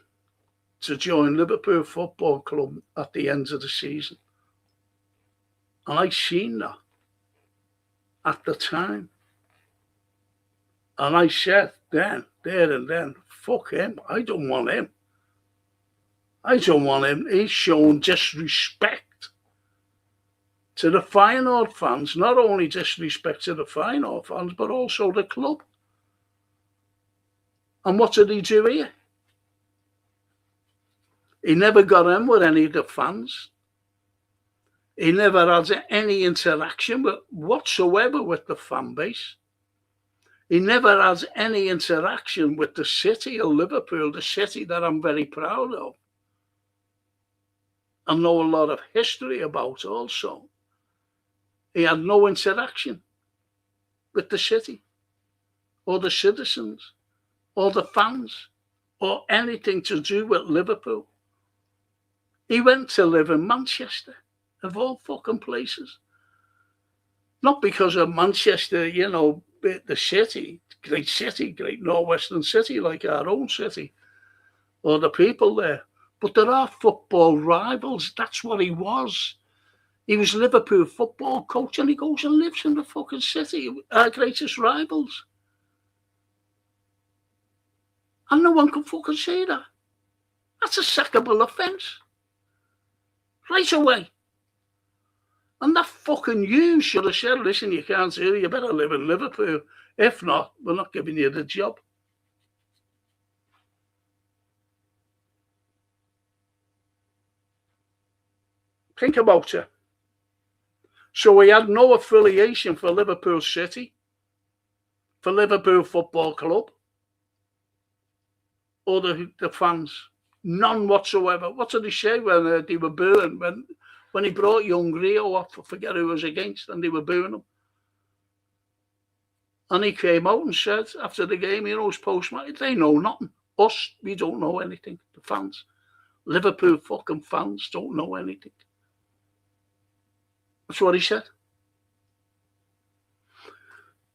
to join Liverpool Football Club at the end of the season. And I seen that at the time. And I said there and then, fuck him. I don't want him. He's shown disrespect to the Feyenoord fans. Not only disrespect to the Feyenoord fans, but also the club. And what did he do here? He never got in with any of the fans. He never had any interaction whatsoever with the fan base. He never has any interaction with the city of Liverpool, the city that I'm very proud of and know a lot of history about also. He had no interaction with the city or the citizens or the fans or anything to do with Liverpool. He went to live in Manchester, of all fucking places. Not because of Manchester, the city, great northwestern city like our own city, or the people there. But there are football rivals. That's what he was. He was Liverpool football coach, and he goes and lives in the fucking city, our greatest rivals. And no one can fucking say that. That's a sackable offence. Right away. And that fucking Hughes should have said, listen, you can't do it, you better live in Liverpool. If not, we're not giving you the job. Think about it. So he had no affiliation for Liverpool City, for Liverpool Football Club, or the fans. None whatsoever. What did he say when they were booing? When he brought young Rio off, I forget who was against, and they were booing him. And he came out and said, after the game, his postman, they know nothing. Us, we don't know anything. The fans. Liverpool fucking fans don't know anything. That's what he said.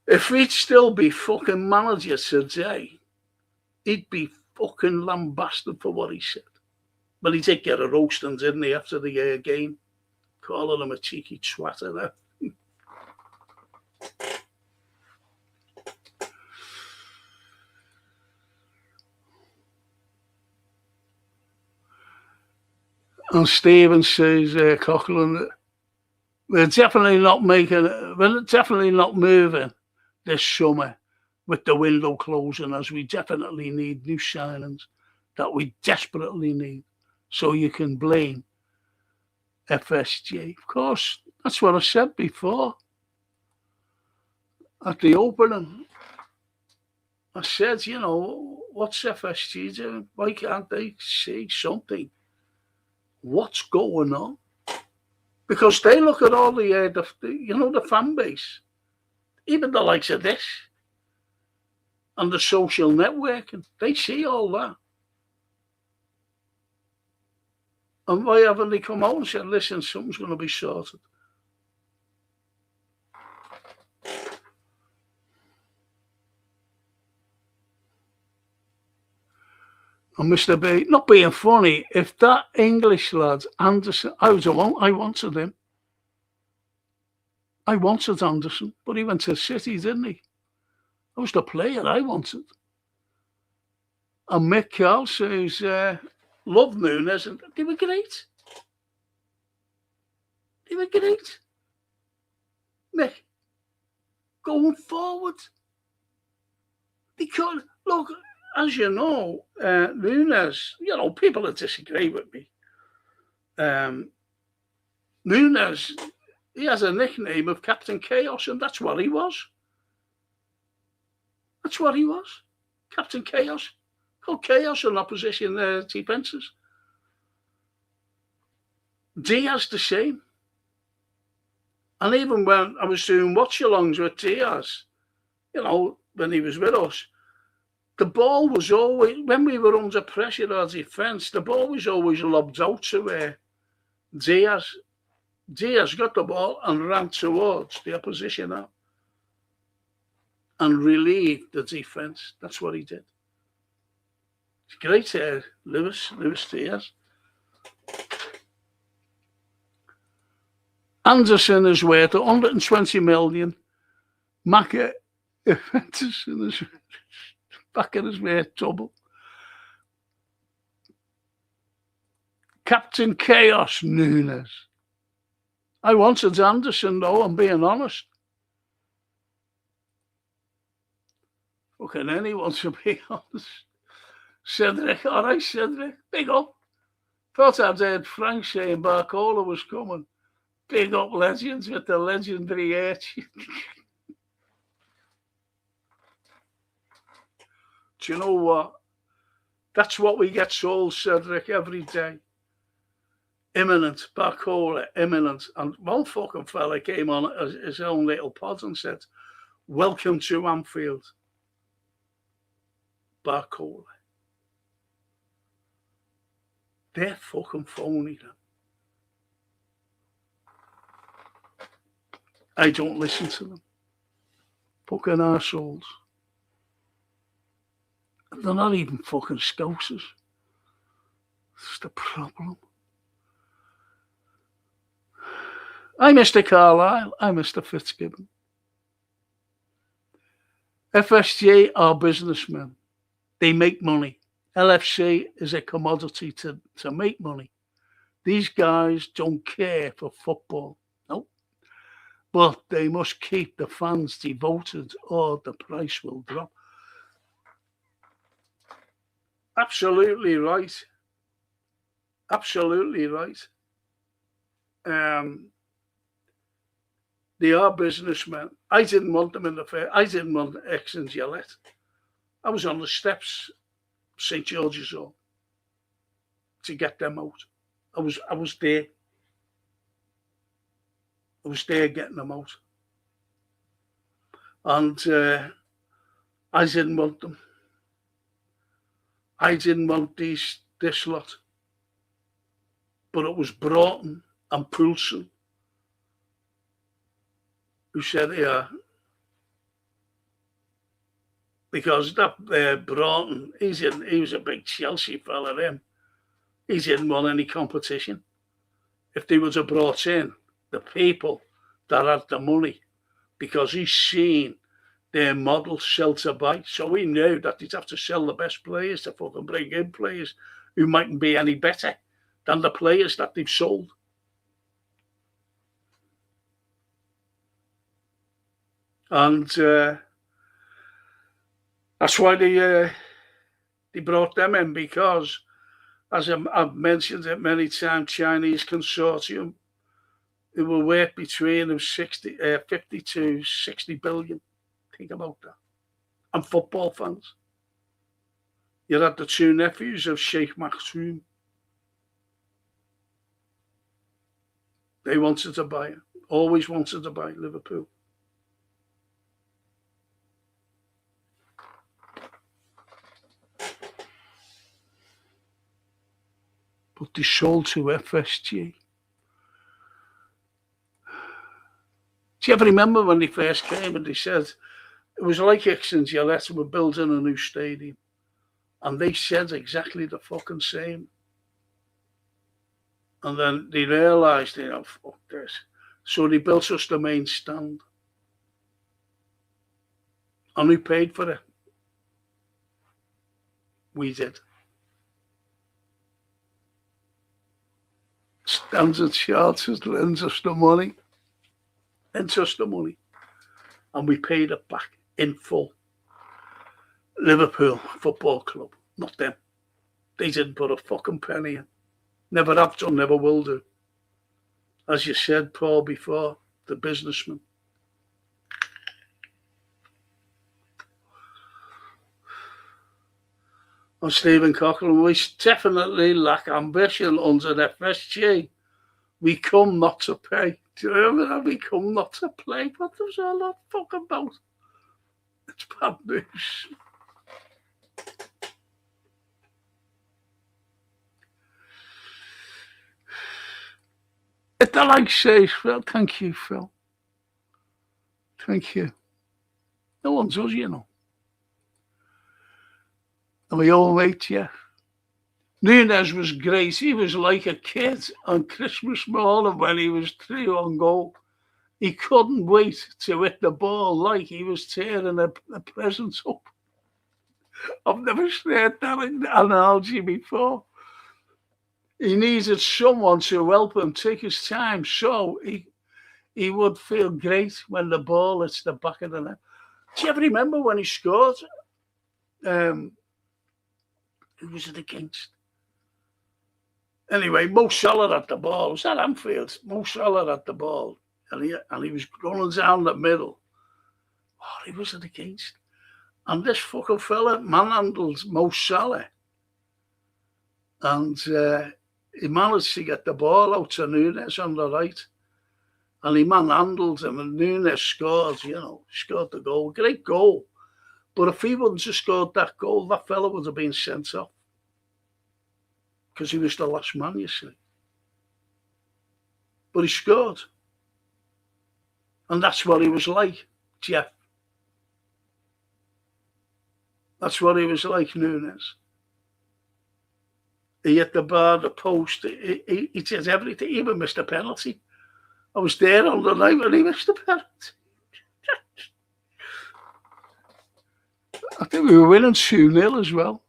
If he'd still be fucking manager today, he'd be fucking lambasted for what he said. But he did get a roasting, didn't he, after the game? Calling him a cheeky twatter there. And Stephen says, Coughlin, we're definitely not moving this summer with the window closing, as we definitely need new signings that we desperately need. So you can blame FSG. Of course, That's what I said before. At the opening, I said, you know, what's FSG doing? Why can't they say something? What's going on? Because they look at all the fan base, even the likes of this, and the social networking. They see all that. And why haven't they come out and said, listen, something's going to be sorted? And Mr. B, not being funny, if that English lad, Anderson, I wanted him. I wanted Anderson, but he went to City, didn't he? That was the player I wanted. And Mick Carl says, love Nunes, and they were great. They were great. Mick, going forward, they could, look, as you know, Nunes, you know, people that disagree with me. Nunes, he has a nickname of Captain Chaos, and that's what he was. That's what he was. Captain Chaos. Called Chaos in opposition defences. Diaz the same. And even when I was doing watch-alongs with Diaz, you know, when he was with us, the ball was always, when we were under pressure or defence, the ball was always lobbed out to Diaz. Diaz got the ball and ran towards the opposition now and relieved the defence. That's what he did. It's great, Luis Diaz. Anderson is worth 120 million. Maka Anderson is back in his worth double. Captain Chaos Nunes. I wanted Anderson, though, I'm being honest. Fucking anyone, to be honest. Cedric, all right, Cedric, big up. Thought I'd heard Frank saying Barcola was coming. Big up legends with the legendary H. Do you know what? That's what we get sold, Cedric, every day. Imminent, Barcola, imminent. And one fucking fella came on his own little pod and said, welcome to Anfield. Barcola. They're fucking phony, then. I don't listen to them. Fucking arseholes. They're not even fucking scousers. That's the problem. I Mr. Carlyle. I Mr. Fitzgibbon. FSG are businessmen. They make money. LFC is a commodity to make money. These guys don't care for football. Nope. But they must keep the fans devoted or the price will drop. Absolutely right. Absolutely right. They are businessmen. I didn't want them in the fair. I didn't want X and Gillette. I was on the steps, St. George's Hall, to get them out. I was there. I was there getting them out. And I didn't want them. I didn't want this lot. But it was Broughton and Poulsen who said, yeah, because that Broughton, he was a big Chelsea fella, him. He didn't want any competition. If they was brought in, the people that had the money, because he's seen their model sell to buy. So he knew that they'd have to sell the best players to fucking bring in players who mightn't be any better than the players that they've sold. And that's why they brought them in, because, as I've mentioned it many times, Chinese consortium it were worth between 50 to 60 billion. Think about that. And football fans. You had the two nephews of Sheikh Maktoum. They wanted to buy it. Always wanted to buy Liverpool. But they sold to FSG. Do you ever remember when they first came and they said it was like Hickson's Gillette were building a new stadium? And they said exactly the fucking same. And then they realised, fuck this. So they built us the main stand. And we paid for it. We did. Standard Chartered lends us the money. Lends us the money. And we paid it back in full. Liverpool Football Club, not them. They didn't put a fucking penny in. Never have done, never will do. As you said, Paul, before, the businessman. And Stephen Cochran, we definitely lack ambition under FSG. We come not to pay. Do you remember that? We come not to play. What was all that fucking about? It's bad news. It's the like says, Phil. Thank you, Phil. Thank you. No one does, you know. And we all wait, yeah. Nunes was great. He was like a kid on Christmas morning when he was 3 on goal. He couldn't wait to hit the ball like he was tearing a present up. I've never heard that analogy before. He needed someone to help him take his time, so he would feel great when the ball hits the back of the net. Do you ever remember when he scored? Who was it against? Anyway, Mo Salah at the ball. It was at Anfield. Mo Salah at the ball. And he was running down the middle. Oh, he was it against? And this fucking fella manhandled Mo Salah. And he managed to get the ball out to Nunes on the right. And he manhandled him, and Nunes scored, scored the goal. Great goal. But if he wouldn't have scored that goal, that fella would have been sent off. Because he was the last man, you see. But he scored. And that's what he was like, Jeff. That's what he was like, Nunes. He hit the bar, the post. He did everything. He even missed a penalty. I was there on the night when he missed the penalty. I think we were winning 2-0 as well.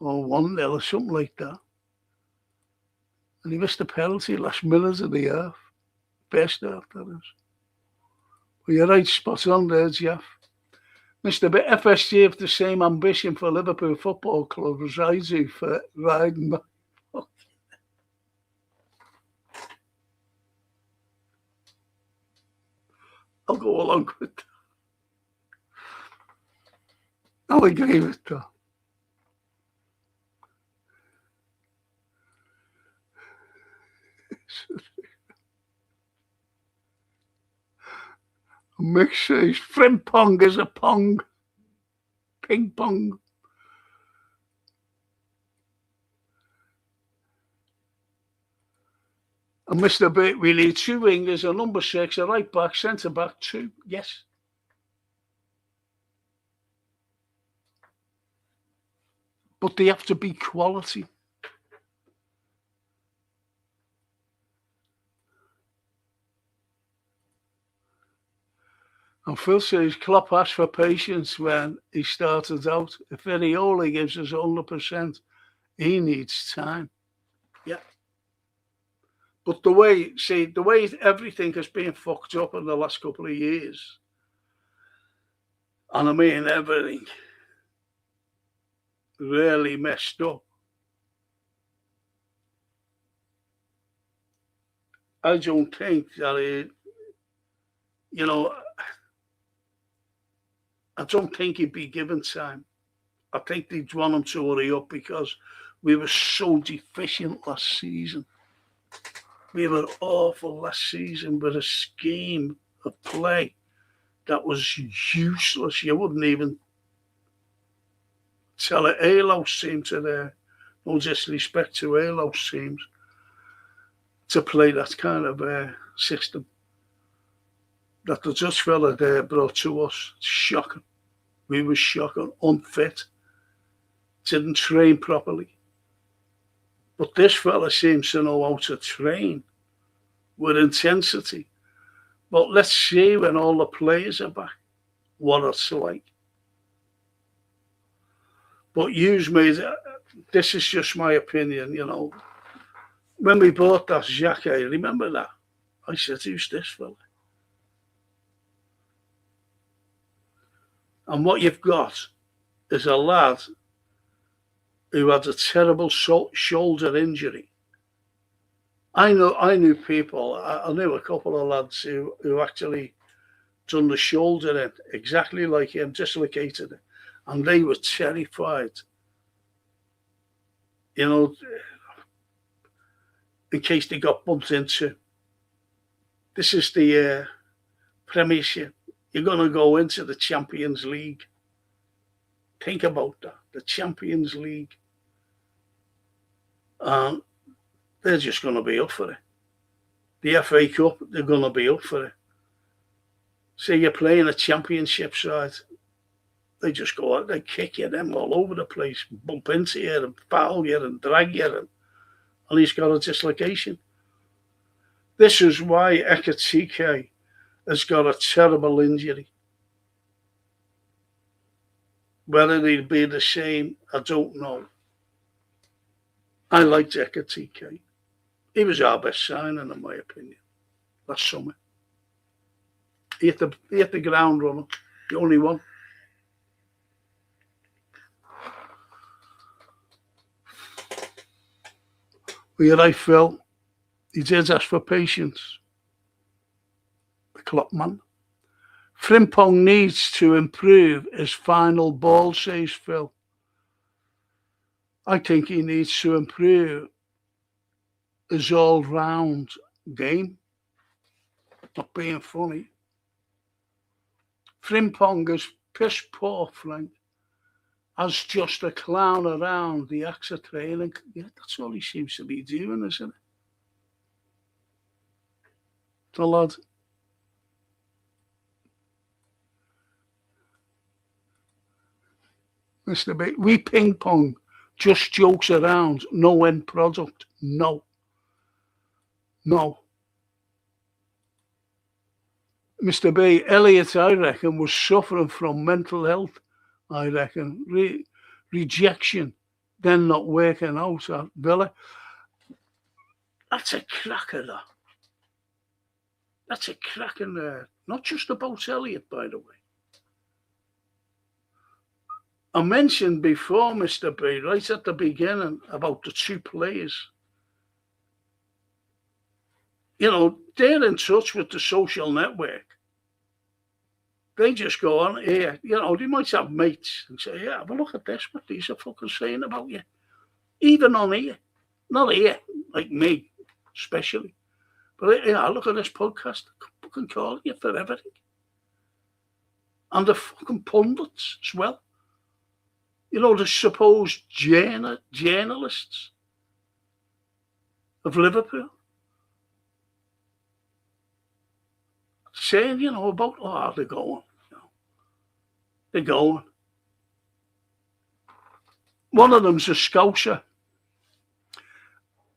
Or 1-0 or something like that. And he missed the penalty last minute of the half. Best half, that is. Well, you're right, spot on there, Jeff. Mr. FSG have the same ambition for Liverpool Football Club as I do for riding back. I'll go along with that. I'll agree with that. Mick says, Frimpong is a pong. Ping pong. And Mr. Bate, we need 2 wingers, a number 6, a right back, centre back, 2. Yes. But they have to be quality. And Phil says Klopp asked for patience when he started out. If Iraola gives us 100%, he needs time. Yeah. But the way everything has been fucked up in the last couple of years, and I mean everything, really messed up. I don't think that I don't think he'd be given time. I think they'd want him to hurry up because we were so deficient last season. We were awful last season with a scheme of play that was useless. You wouldn't even tell a Halos team to their, no disrespect to Halos teams, to play that kind of system that the Dutch fella there brought to us. Shocking. We were shocking, unfit, didn't train properly. But this fella seems to know how to train with intensity. But let's see when all the players are back, what it's like. But use me, this is just my opinion, When we bought that Xhaka, remember that? I said, who's this fella? And what you've got is a lad who had a terrible shoulder injury. I knew people, I knew a couple of lads who actually done the shoulder in exactly like him, dislocated it. And they were terrified, in case they got bumped into. This is the Premiership. You're going to go into the Champions League. Think about that, the Champions League. They're just going to be up for it. The FA Cup, they're going to be up for it. So you're playing a championship side. They just go out, they kick you, them all over the place, bump into you and foul you and drag you. And he's got a dislocation. This is why Ekitike has got a terrible injury. Whether he'll be the same, I don't know. I liked Ekitike. He was our best signing, in my opinion, last summer. He hit the ground running, the only one. Well, you're right, Phil. He did ask for patience. The clock man. Frimpong needs to improve his final ball, says Phil. I think he needs to improve his all-round game. Not being funny. Frimpong is piss poor, Frank. As just a clown around the AXA training. Yeah, that's all he seems to be doing, isn't it? The lad. Mr. B, we ping pong, just jokes around, no end product. No. Mr. B, Elliot, I reckon, was suffering from mental health. I reckon. Rejection, then not working out at Villa. That's a cracker, that. That's a cracker there. Not just about Elliot, by the way. I mentioned before, Mr. B, right at the beginning, about the two players. They're in touch with the social network. They just go on here. They might have mates and say, yeah, but look at this, what these are fucking saying about you. Even on here. Not here, like me, especially. But look at this podcast. They're fucking calling you for everything. And the fucking pundits as well. The supposed journalists of Liverpool. Saying, about, they're going. They're going. One of them's a Scouser.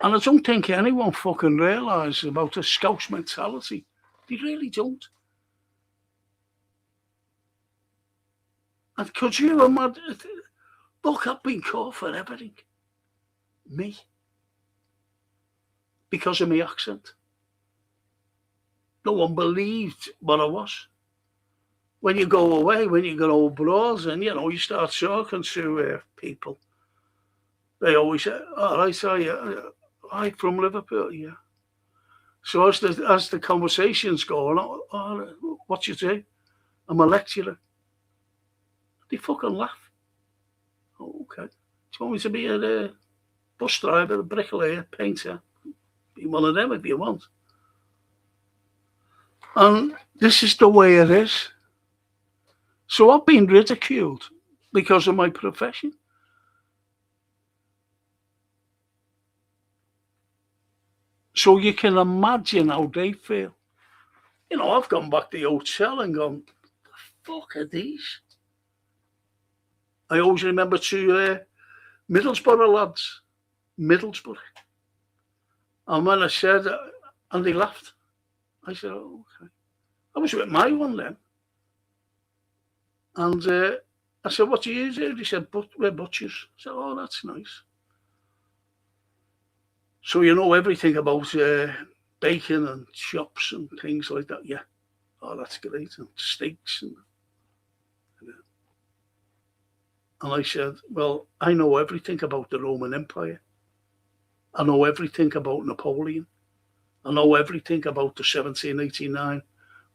And I don't think anyone fucking realises about the Scouse mentality. They really don't. And could you imagine? Look, I've been caught for everything. Me. Because of my accent. No one believed what I was. When you go away, when you go abroad and, you start talking to people, they always say, all right, so I'm from Liverpool, yeah. So as the conversation's going, what you say? I'm a lecturer. They fucking laugh. Oh, okay. Do you want me to be a bus driver, a bricklayer, painter? Be one of them if you want. And this is the way it is. So I've been ridiculed because of my profession. So you can imagine how they feel. You know, I've gone back to the hotel and gone, the fuck are these? I always remember two Middlesbrough lads. Middlesbrough. And when I said, and they laughed. I said, oh, okay. I was with my one then. And I said, what do you do? They said, we're butchers. I said, oh, that's nice. So you know everything about bacon and chops and things like that, yeah. Oh, that's great. And steaks. And I said, well, I know everything about the Roman Empire. I know everything about Napoleon. I know everything about the 1789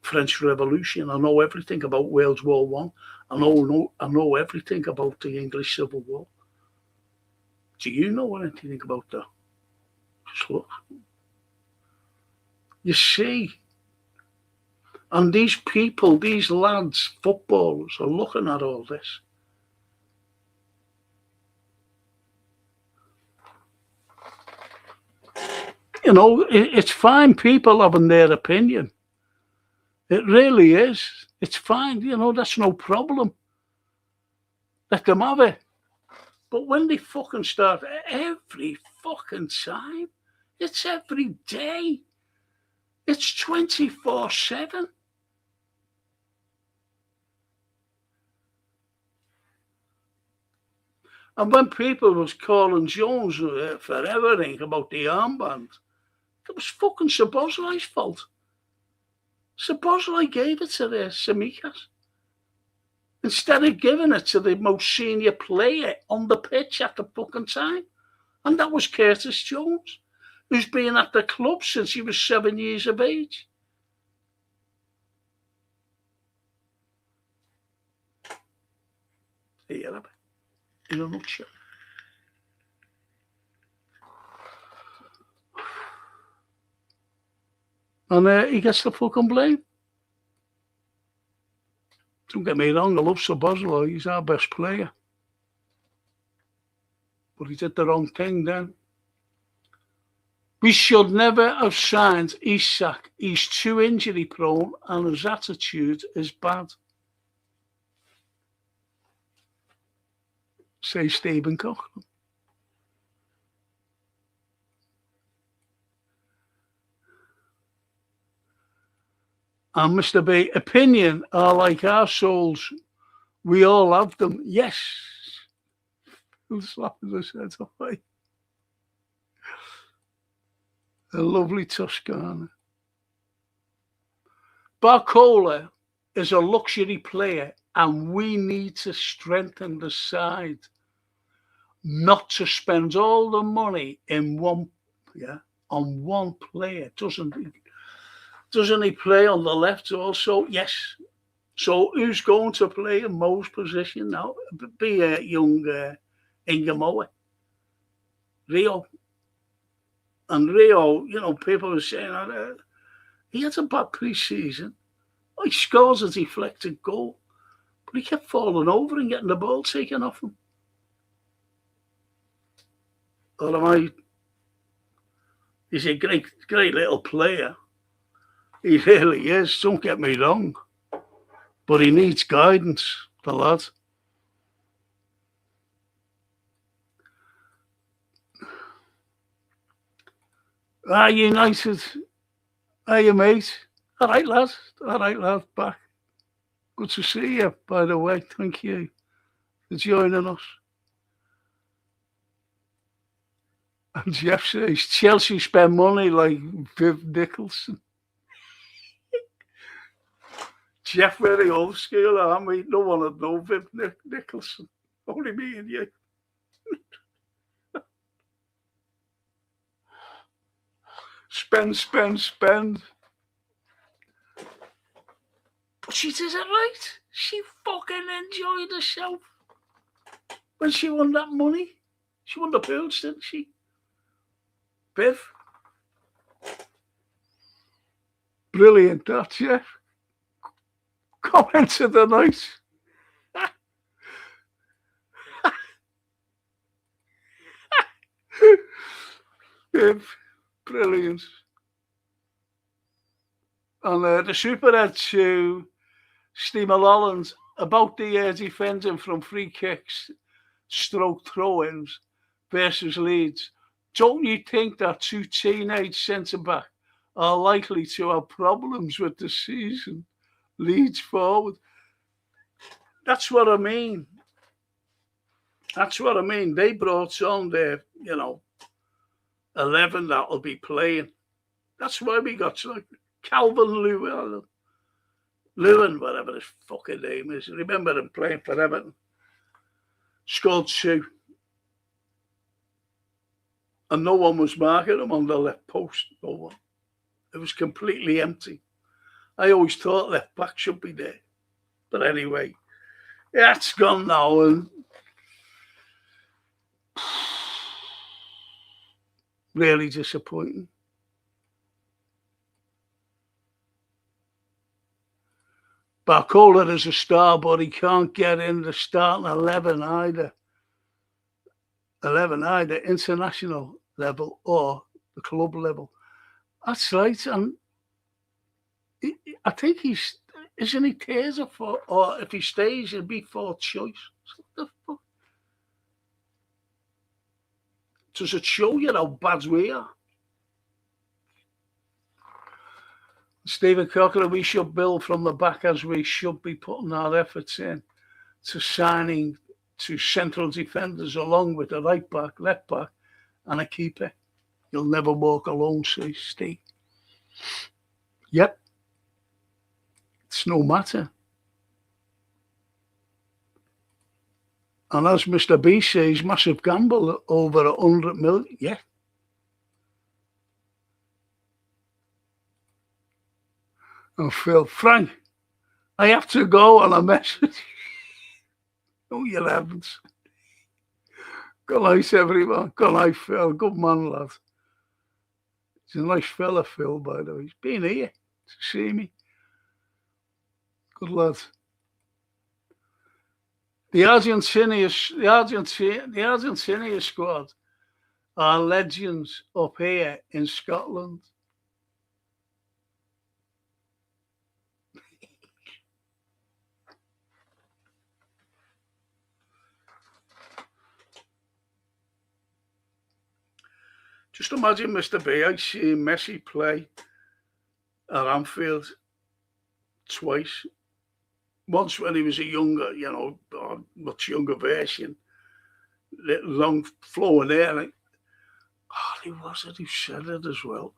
French Revolution. I know everything about World War I. I know everything about the English Civil War. Do you know anything about that? Just look. You see, and these people, these lads, footballers, are looking at all this. You know, it's fine people having their opinion. It really is. It's fine. You know, that's no problem. Let them have it. But when they fucking start every fucking time, it's every day. It's 24/7. And when people was calling Jones for everything about the armband, it was fucking Szoboszlai's fault. Szoboszlai gave it to the Semikas instead of giving it to the most senior player on the pitch at the fucking time. And that was Curtis Jones, who's been at the club since he was 7 years of age. Here, in a nutshell. And he gets the fucking blame. Don't get me wrong, I love Szoboszlai, he's our best player. But he did the wrong thing then. We should never have signed Isak. He's too injury prone and his attitude is bad. Say Stephen Cochran. And Mr. B, opinion are like our souls. We all have them. Yes. Who's slapping his head away? A lovely Toscana. Barcola is a luxury player, and we need to strengthen the side, not to spend all the money in on one player. Doesn't he play on the left also? Yes. So who's going to play in Mo's position now? Be a young Ingamoa. Rio. And Rio, you know, people were saying he had a bad pre-season. He scores a deflected goal, but he kept falling over and getting the ball taken off him. He's a great little player. He really is, don't get me wrong. But he needs guidance, the lad. United. Are you, mate? All right, lad. Back. Good to see you, by the way. Thank you for joining us. And Jeff says, Chelsea spend money like Viv Nicholson. Jeff very old school, aren't we? No one would know Viv Nicholson. Only me and you. spend. But she did it right. She fucking enjoyed herself when she won that money. She won the pools, didn't she? Biv. Brilliant, that, yeah. Comment of the night. Biv. Brilliant. And the superhead to Steve Holland about the defending from free kicks, stroke throw-ins versus Leeds. Don't you think that two teenage centre-back are likely to have problems with the season? Leeds forward. That's what I mean. That's what I mean. They brought on their, 11 that will be playing. That's why we got like Calvin Lewin, whatever his fucking name is. Remember him playing for Everton. Scored 2. And no one was marking him on the left post. No one. It was completely empty. I always thought left back should be there. But anyway, that's gone now. And really disappointing. Barcola is a star, but he can't get in the starting 11 either. International level or the club level. That's right. And I think isn't he Taser for, or if he stays, he'll be fourth choice. What the fuck? Does it show you how bad we are? Stephen Cochran, we should build from the back as we should be putting our efforts in to signing to central defenders along with a right back, left back, and a keeper. You'll never walk alone, says Steve. Yep. It's no matter. And as Mr. B says, massive gamble over 100 million. Yeah. And Phil, Frank, I have to go on a message. No, you haven't. Good night, everyone. Good night, Phil. Good man, lad. He's a nice fella, Phil, by the way. He's been here to see me. Good lad. The Argentina squad are legends up here in Scotland. Just imagine, Mr. B, I see Messi play at Anfield twice. Once when he was a younger, much younger version, long flowing hair. Who was it who said it as well?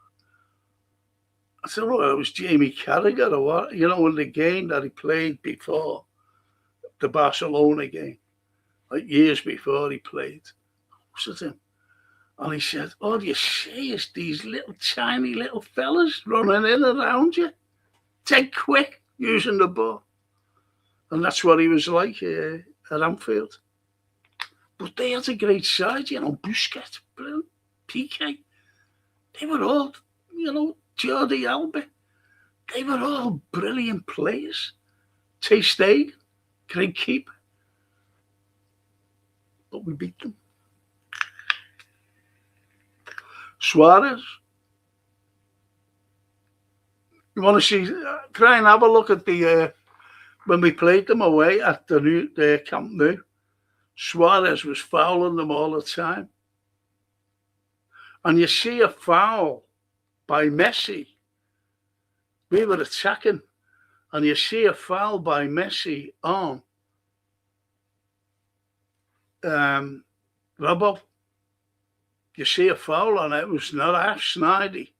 I don't know whether it was Jamie Carragher or what, in the game that he played before, the Barcelona game, like years before he played. Was it him? And he said, all you see is these little tiny little fellas running in around you. Dead quick, using the ball. And that's what he was like at Anfield. But they had a great side, Busquets, brilliant, PK. They were all, Jordi Alba. They were all brilliant players. Ter Stegen, great keeper. But we beat them. Suarez. You want to see? Try and have a look at the when we played them away at the Camp Nou. Suarez was fouling them all the time, and you see a foul by Messi. We were attacking, and you see a foul by Messi on Robbo. You see a foul on it. It was not half snidey.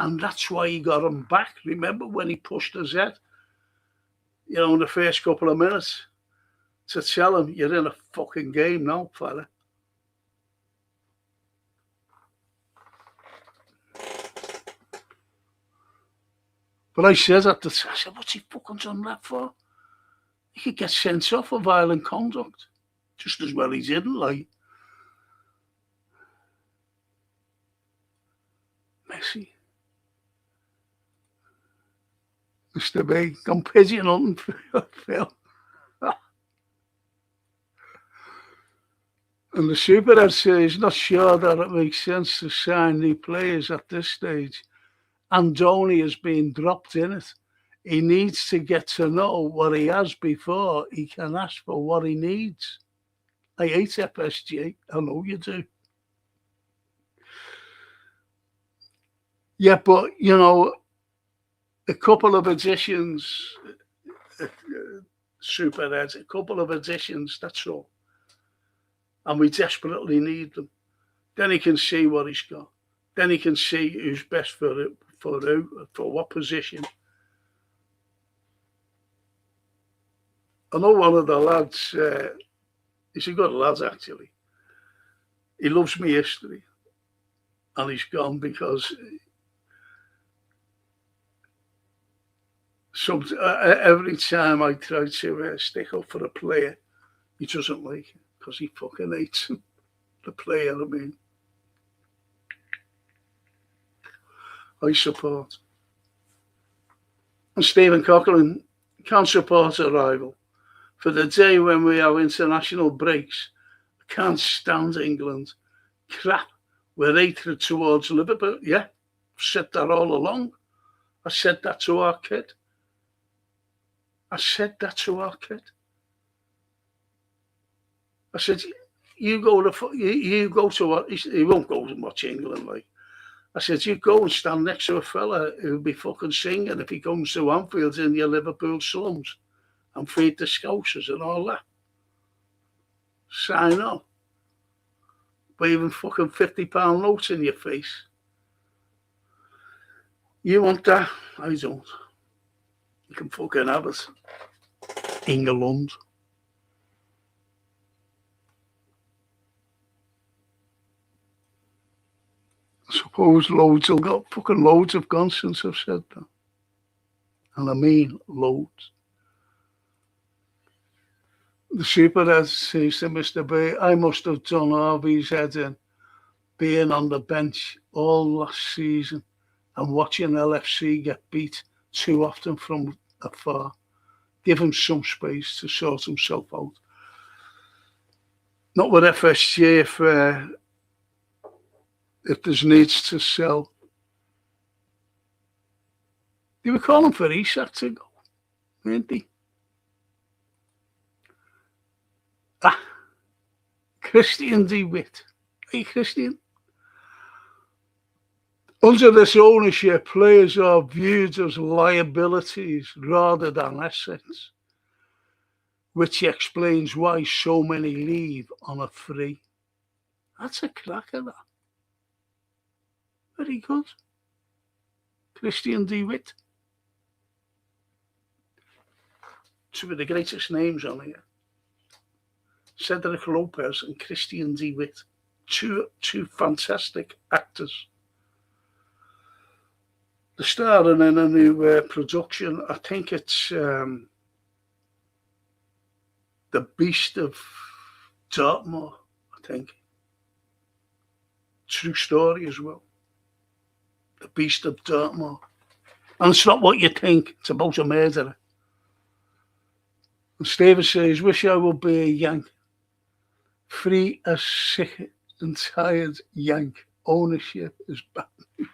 And that's why he got him back. Remember when he pushed his head, in the first couple of minutes, to tell him, you're in a fucking game now, fella. But I said at the time, I said, what's he fucking done that for? He could get sent off for violent conduct. Just as well he didn't, like. Messi. Mr. B, gone pigeon hunting for Phil. And the Superhead says he's not sure that it makes sense to sign new players at this stage. Andoni has been dropped in it. He needs to get to know what he has before he can ask for what he needs. I hate FSG. I know you do. Yeah, but, you know, a couple of additions, Superheads, a couple of additions, that's all. And we desperately need them. Then he can see what he's got. Then he can see who's best for it, for what position. I know one of the lads, he's a good lad actually. He loves me history. And he's gone because every time I try to stick up for a player, he doesn't like it because he fucking hates him. The player, I mean. I support. And Stephen Coughlin can't support a rival. For the day when we have international breaks, I can't stand England. Crap, we're hatred towards Liverpool. Yeah, I've said that all along. I said that to our kid. I said you go to what he won't go and watch England, like. I said, you go and stand next to a fella who'll be fucking singing if he comes to Anfield in your Liverpool slums and feed the scousers and all that. Sign on. Waving fucking £50 notes in your face. You want that? I don't. You can fucking have it. England. I suppose loads will go. Fucking loads have gone since I've said that. And I mean loads. The Superhead says to Mr. B, I must have done Harvey's head in being on the bench all last season and watching LFC get beat too often from afar. Give him some space to sort himself out. Not with FSG if there's needs to sell. They were calling for Isak to go, weren't they? Christian DeWitt. Hey, Christian. Under this ownership, players are viewed as liabilities rather than assets, which explains why so many leave on a free. That's a cracker, that. Very good. Christian DeWitt. Two of the greatest names on here. Cedric Lopez and Christian DeWitt. Two fantastic actors. They're starring in a new production. I think it's The Beast of Dartmoor, I think. True story as well. The Beast of Dartmoor. And it's not what you think. It's about a murderer. And Stephen says, wish I would be a Yank. Free as sick and tired Yank. Ownership is bad news.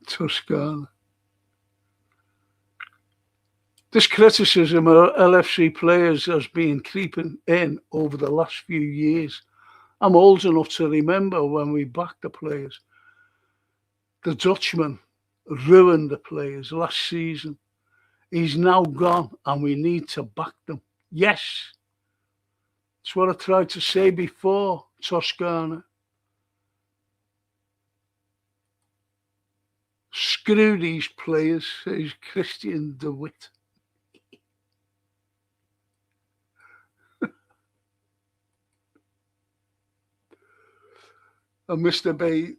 Toscana. This criticism of LFC players has been creeping in over the last few years. I'm old enough to remember when we backed the players. The Dutchman ruined the players last season. He's now gone and we need to back them. Yes. That's what I tried to say before, Toscana. Screw these players, says Christian DeWitt. And Mr. B,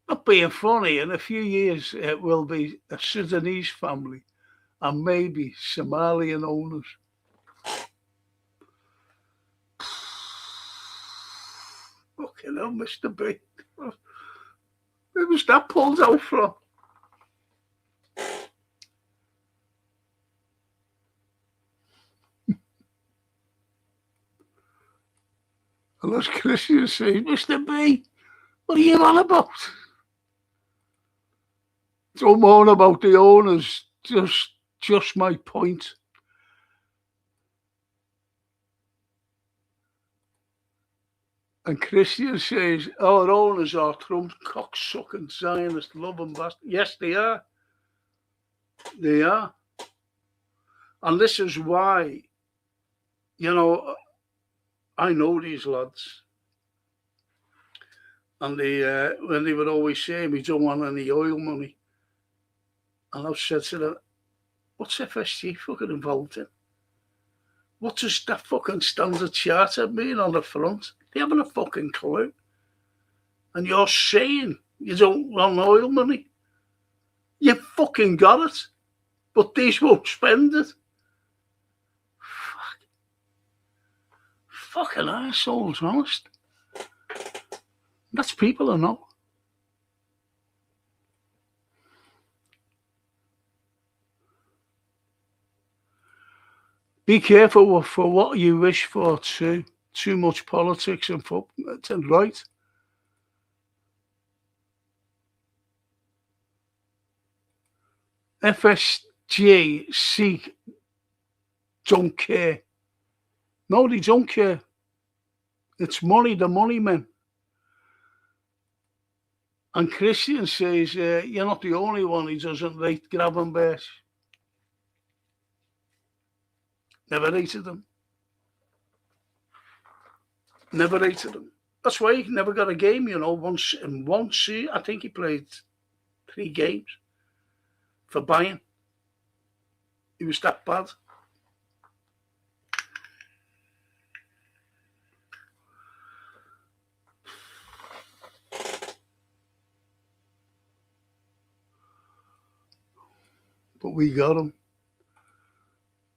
not being funny, in a few years it will be a Sudanese family and maybe Somalian owners. Fucking hell, Mr. B. Where was that pulled out from? And as Christian says, Mr. B, what are you on about? Don't moan about the owners, just my point. And Christian says, our owners are Trump cocksucking Zionist loving bastards. Yes, they are. They are. And this is why, you know, I know these lads. And they, when they would always say, we don't want any oil money. And I've said to them, what's FSG fucking involved in? What does that fucking Standard Charter mean on the front? They haven't a fucking clue. And you're saying you don't want oil money. You fucking got it. But these won't spend it. Fucking assholes, honest. That's people I know. Be careful for what you wish for too. Too much politics and football. That's right. FSG, Seek, don't care. No, they don't care. It's money, the money men. And Christian says, you're not the only one who doesn't rate Gravenberch. Never rated them. Never rated them. That's why he never got a game, you know. Once in one season, I think he played 3 games for Bayern. He was that bad. But we got him.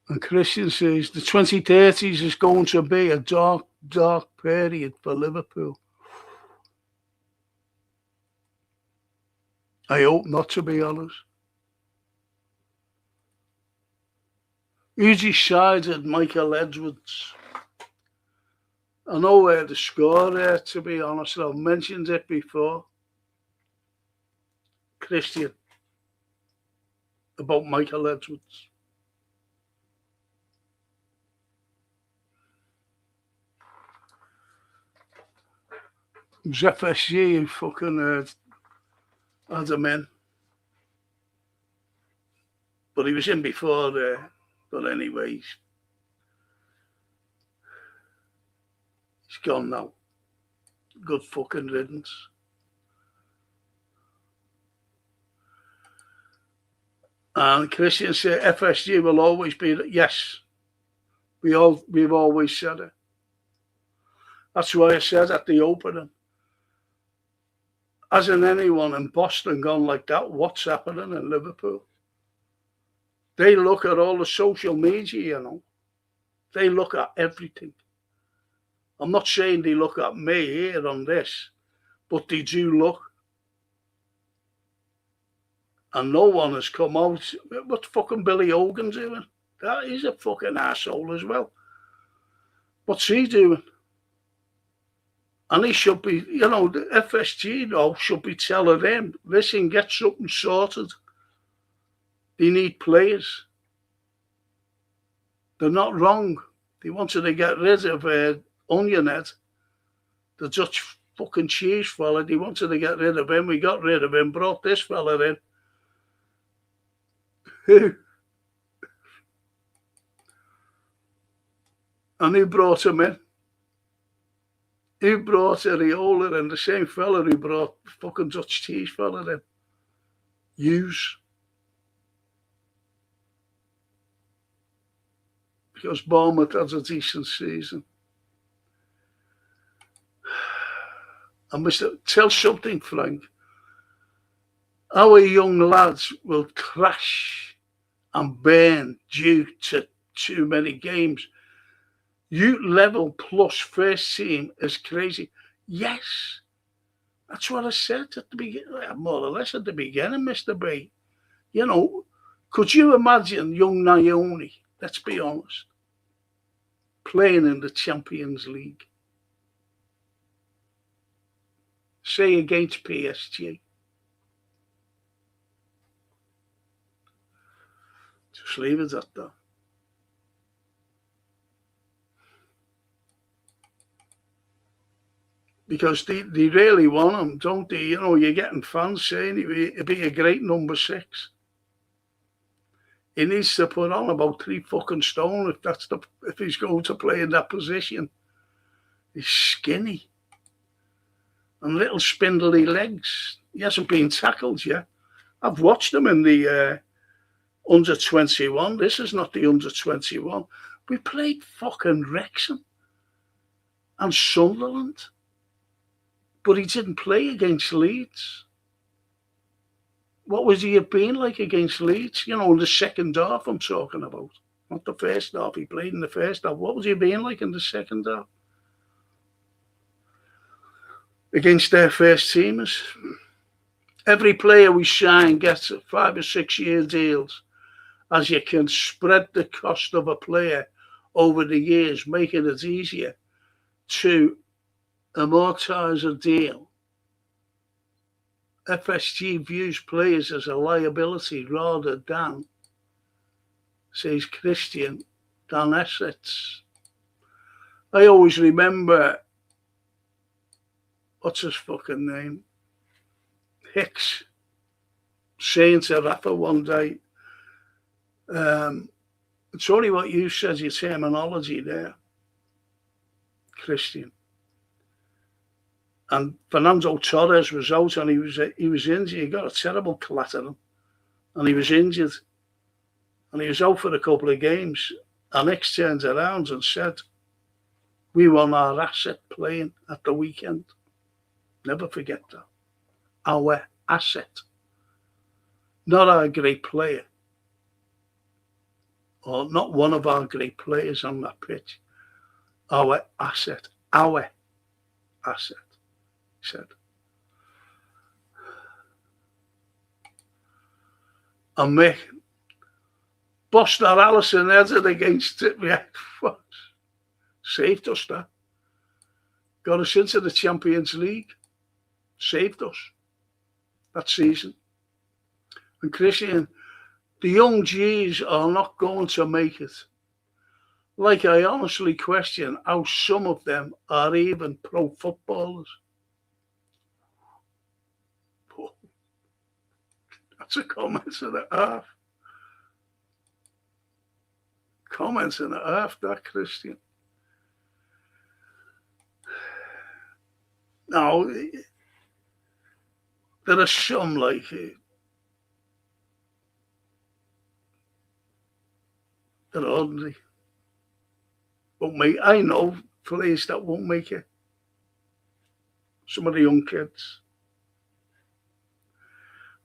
And Christian says the 2030s is going to be a dark, dark period for Liverpool. I hope not, to be honest. Who decided Michael Edwards? I know where the score there, to be honest. I've mentioned it before. Christian. About Michael Edwards. It was FSG who fucking had him in. But he was in before there. But anyway, he's gone now. Good fucking riddance. And Christian said FSG will always be, yes, we've always said it. That's why I said at the opening, hasn't anyone in Boston gone like that? What's happening in Liverpool? They look at all the social media, you know. They look at everything. I'm not saying they look at me here on this, but they do look. And no one has come out. What's fucking Billy Hogan doing? That is a fucking asshole as well. What's he doing? And he should be, you know, the FSG though should be telling them, listen, get something sorted. They need players. They're not wrong. They wanted to get rid of Onionhead, the Dutch fucking cheese fella. They wanted to get rid of him. We got rid of him, brought this fella in. And who brought him in? Who brought Areola in? The same fella who brought the fucking Dutch cheese fella in. Hughes. Because Bournemouth has a decent season. And tell something, Frank. Our young lads will crash and burn due to too many games. Youth level plus first team is crazy. Yes, that's what I said at the beginning, more or less at the beginning, Mr. B. You know, could you imagine young Naomi, let's be honest, playing in the Champions League? Say against PSG. Just leave it at that. Because they really want him, don't they? You know, you're getting fans saying he'd be a great number 6. He needs to put on about 3 fucking stone if he's going to play in that position. He's skinny and little spindly legs. He hasn't been tackled yet. I've watched him in the under 21. This is not the under 21. We played fucking Wrexham and Sunderland. But he didn't play against Leeds. What was he been like against Leeds? You know, in the second half I'm talking about. Not the first half. He played in the first half. What was he being like in the second half? Against their first teamers. Every player we sign gets 5 or 6 year deals, as you can spread the cost of a player over the years, making it easier to amortize a deal. FSG views players as a liability rather than, says Christian, than assets. I always remember, what's his fucking name? Hicks saying to Rafa one day, it's only what you said, your terminology there, Christian. And Fernando Torres was out and he was injured. He got a terrible clatter and he was injured. And he was out for a couple of games. And Hicks turned around and said, we want our asset playing at the weekend. Never forget that. Our asset. Not our great player. Or not one of our great players on that pitch. Our asset. Our asset. Said. And Mick, Buster Allison headed against it. Yeah, saved us that. Got us into the Champions League. Saved us that season. And Christian, the young G's are not going to make it. Like, I honestly question how some of them are even pro footballers. That's a comment and a half. Comments and a half, that, Christian. Now, there are some like that are ordinary. Won't make. I know players that won't make it. Some of the young kids.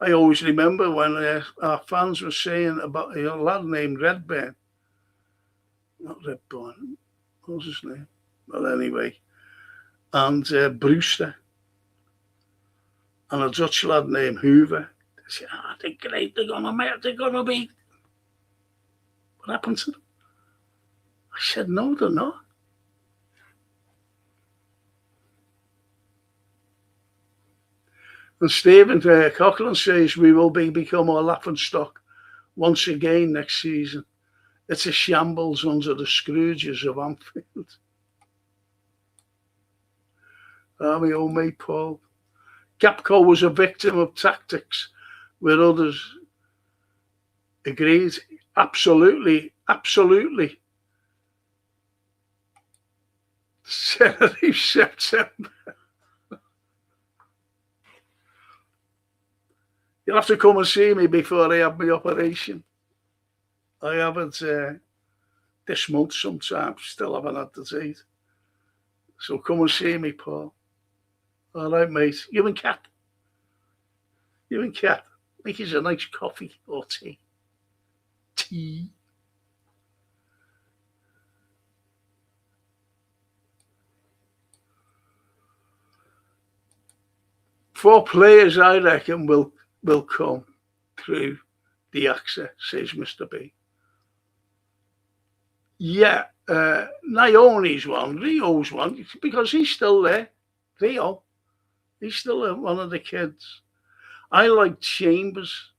I always remember when our fans were saying about a lad named Redburn. Not Redburn. What was his name? Well, anyway. And Brewster. And a Dutch lad named Hoover. They said, they're great. They're going to be. What happened to them? I said, no, they're not. And Stephen Coughlin says we will become a laughingstock once again next season. It's a shambles under the Scrooges of Anfield. My old mate Paul. Gapco was a victim of tactics where others agreed. Absolutely, absolutely. September. You'll have to come and see me before I have my operation. I have it this month sometime. Still haven't had the date. So come and see me, Paul. All right, mate. You and Cat. You and Cat. Make us a nice coffee or tea. Tea. Four players, I reckon, will come through the access, says Mr. B. Yeah, Naomi's one, Rio's one, because he's still there. Rio, he's still one of the kids. I like Chambers.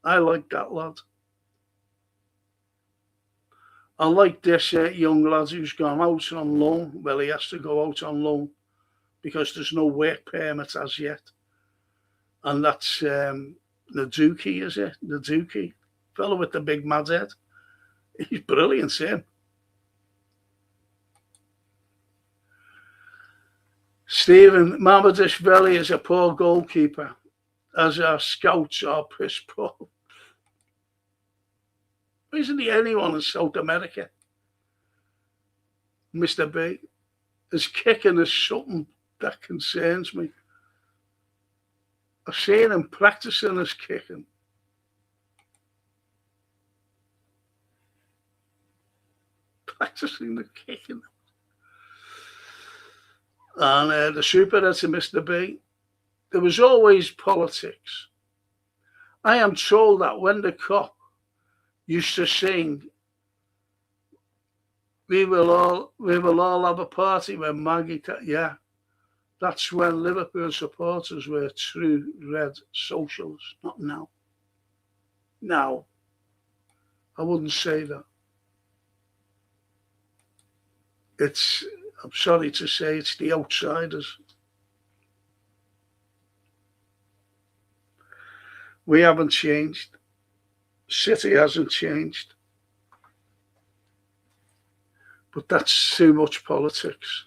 I like that lad. I like this young lad who's gone out on loan. Well, he has to go out on loan because there's no work permit as yet. And that's Naduki, is it? Naduki, fellow with the big mad head. He's brilliant, him. Stephen, Mamadishvili is a poor goalkeeper, as our scouts are piss poor. Isn't he anyone in South America? Mr. B, his kicking is something that concerns me. I've seen him practicing his kicking. Practicing the kicking. And the super to Mr. B, there was always politics. I am told that when the cop used to sing, we will all have a party when Maggie, yeah, that's when Liverpool supporters were true red socialists, not now. Now, I wouldn't say that. I'm sorry to say, it's the outsiders. We haven't changed. City hasn't changed. But that's too much politics.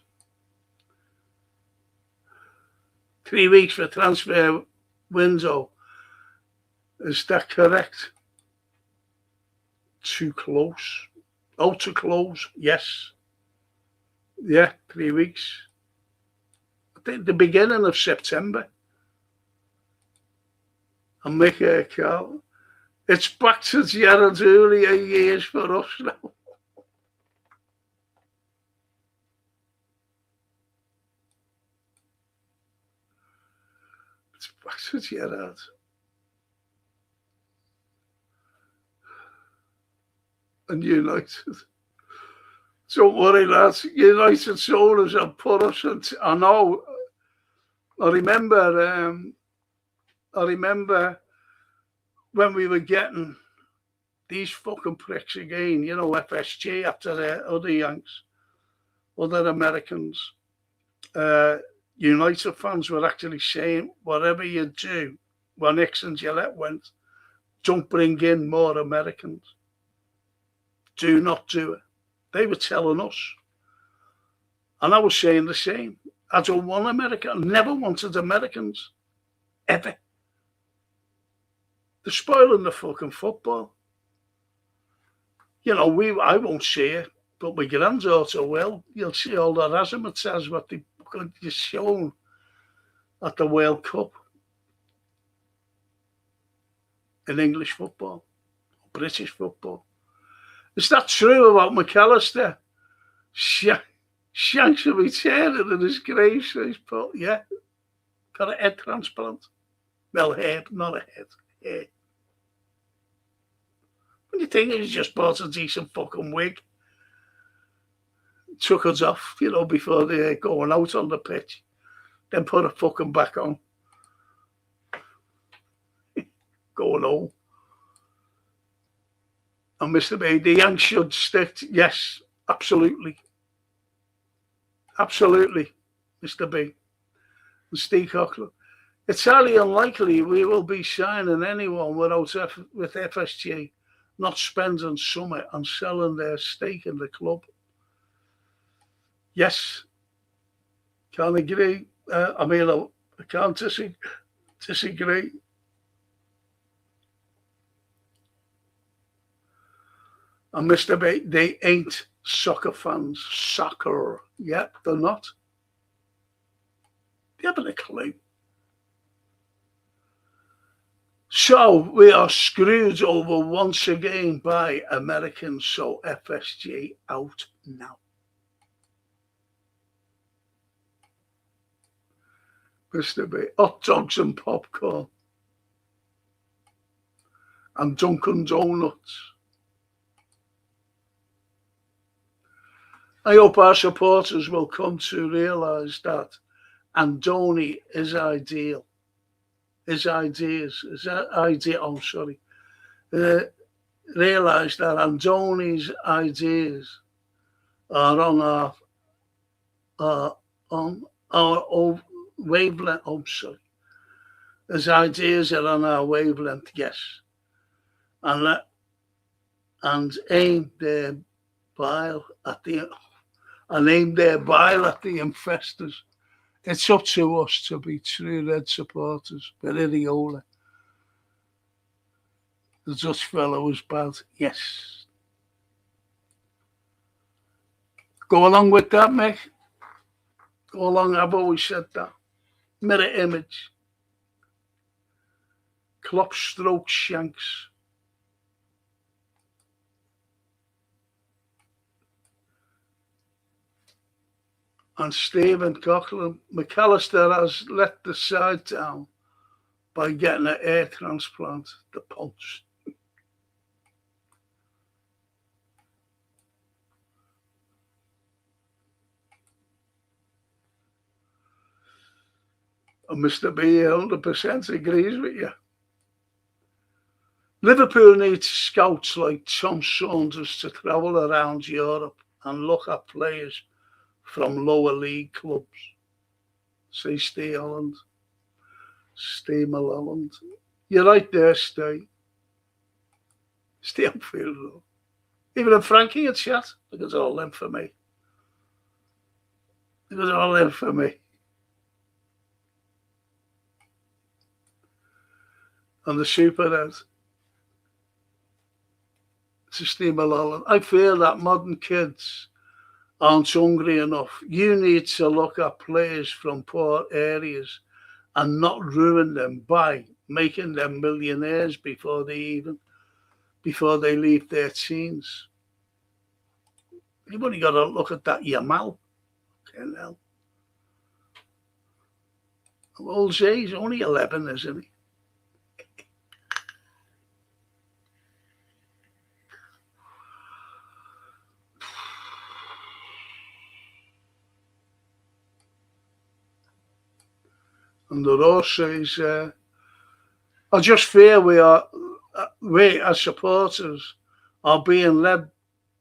3 weeks for transfer window. Is that correct? Too close. Oh, too close, yes. Yeah, 3 weeks. I think the beginning of September. And Mick Carl. It's back to Gerard's earlier years for us now. It's back to Gerard. And United. Don't worry, lads. United owners have put us into. I know. I remember when we were getting these fucking pricks again, you know, FSG after the other Yanks, other Americans. United fans were actually saying, whatever you do, when Nixon Gillette went, don't bring in more Americans. Do not do it. They were telling us. And I was saying the same. I don't want America. I never wanted Americans. Ever. They're spoiling the fucking football. You know, I won't see it, but my granddaughter will. You'll see all the razzmatazz what they going to show at the World Cup in English football, British football. Is that true about McAllister? Shanks will be tearing in his grave, says Paul. Yeah. Got a head transplant. Well, head, not a head. Hair. What do you think? He just bought a decent fucking wig. Took it off, you know, before they're going out on the pitch. Then put it fucking back on. Going home. And Mr. B, the Yanks should stick. Yes, absolutely. Absolutely, Mr. B. And Steve Cochran. It's highly unlikely we will be signing anyone with FSG not spending summer on selling their stake in the club. Yes, can't agree. I can't disagree. And Mr. B, they ain't soccer fans. Soccer. Yep, they're not. haven't a clue. So we are screwed over once again by Americans, so FSG out now. Mr. B, hot dogs and popcorn and Dunkin' Donuts. I hope our supporters will come to realise that Andoni is ideal. Realise that Andoni's ideas are on our wavelength. His ideas are on our wavelength, yes, and aim their bile at the infestors. It's up to us to be true Red supporters. But Iriola, the Dutch fellow, was bad. Yes. Go along with that, Mick. Go along. I've always said that. Mirror image. Klopp stroke Shanks. And Stephen Coughlin. McAllister has let the side down by getting an air transplant, the Post. And Mr. B 100% agrees with you. Liverpool needs scouts like Tom Saunders to travel around Europe and look at players from lower league clubs. Say Steve Holland. Steve Mulholland. You're right there, Steve. Stay on field though. Even if Frankie had chat, it was all in for me. It was all in for me. And the superhead. To Steve Mulholland. I feel that modern kids aren't hungry enough. You need to look at players from poor areas and not ruin them by making them millionaires before they leave their teens. You've only got to look at that Yamal. Okay, now. Old Zay's only 11, isn't he? And the Ross says, I just fear we as supporters are being led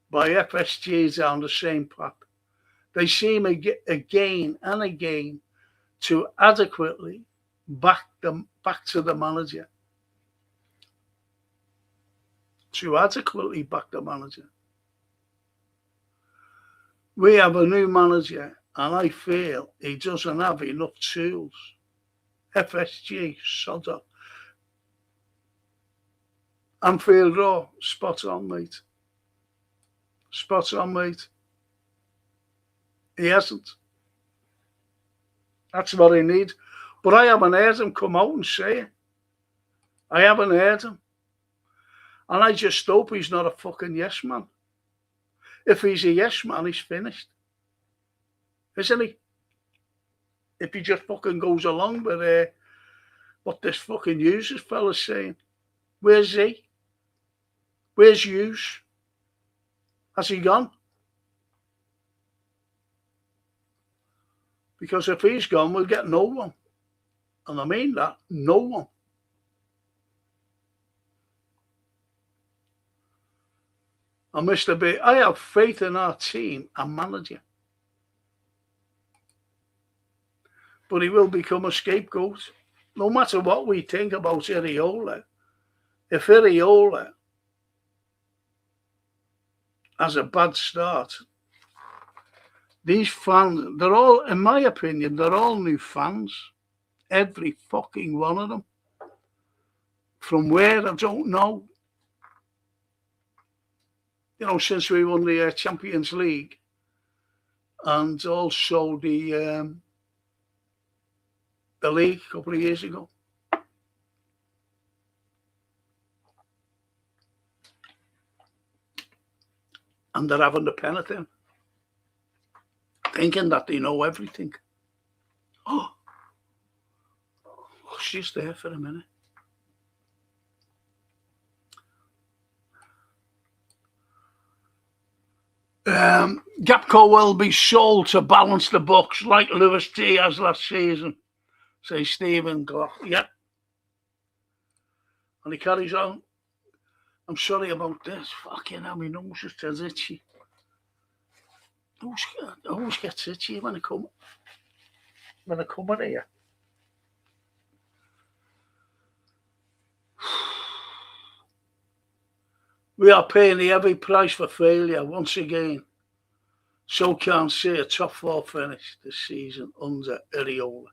by FSG down the same path. They seem again and again to adequately back to the manager. To adequately back the manager. We have a new manager and I feel he doesn't have enough tools. FSG, sodder. Anfield Row, spot on, mate. Spot on, mate. He hasn't. That's what he needs. But I haven't heard him come out and say it. I haven't heard him. And I just hope he's not a fucking yes man. If he's a yes man, he's finished. Isn't he? If he just fucking goes along with what this fucking Hughes fella's saying. Where's he? Where's Hughes? Has he gone? Because if he's gone, we'll get no one. And I mean that, no one. And Mr. B, I have faith in our team and manager. But he will become a scapegoat. No matter what we think about Iriola, if Iriola has a bad start, these fans, they're all, in my opinion, they're all new fans. Every fucking one of them. From where, I don't know. You know, since we won the Champions League and also the the league a couple of years ago. And they're having the pen at him, thinking that they know everything. Oh, she's there for a minute. Gapco will be sold to balance the books like Lewis T has last season, says Stephen Glock. Yep. And he carries on. I'm sorry about this. Fucking hell, my nose is too itchy. I always gets itchy when I come in here. We are paying the heavy price for failure once again. So can't see a top four finish this season under Iriola.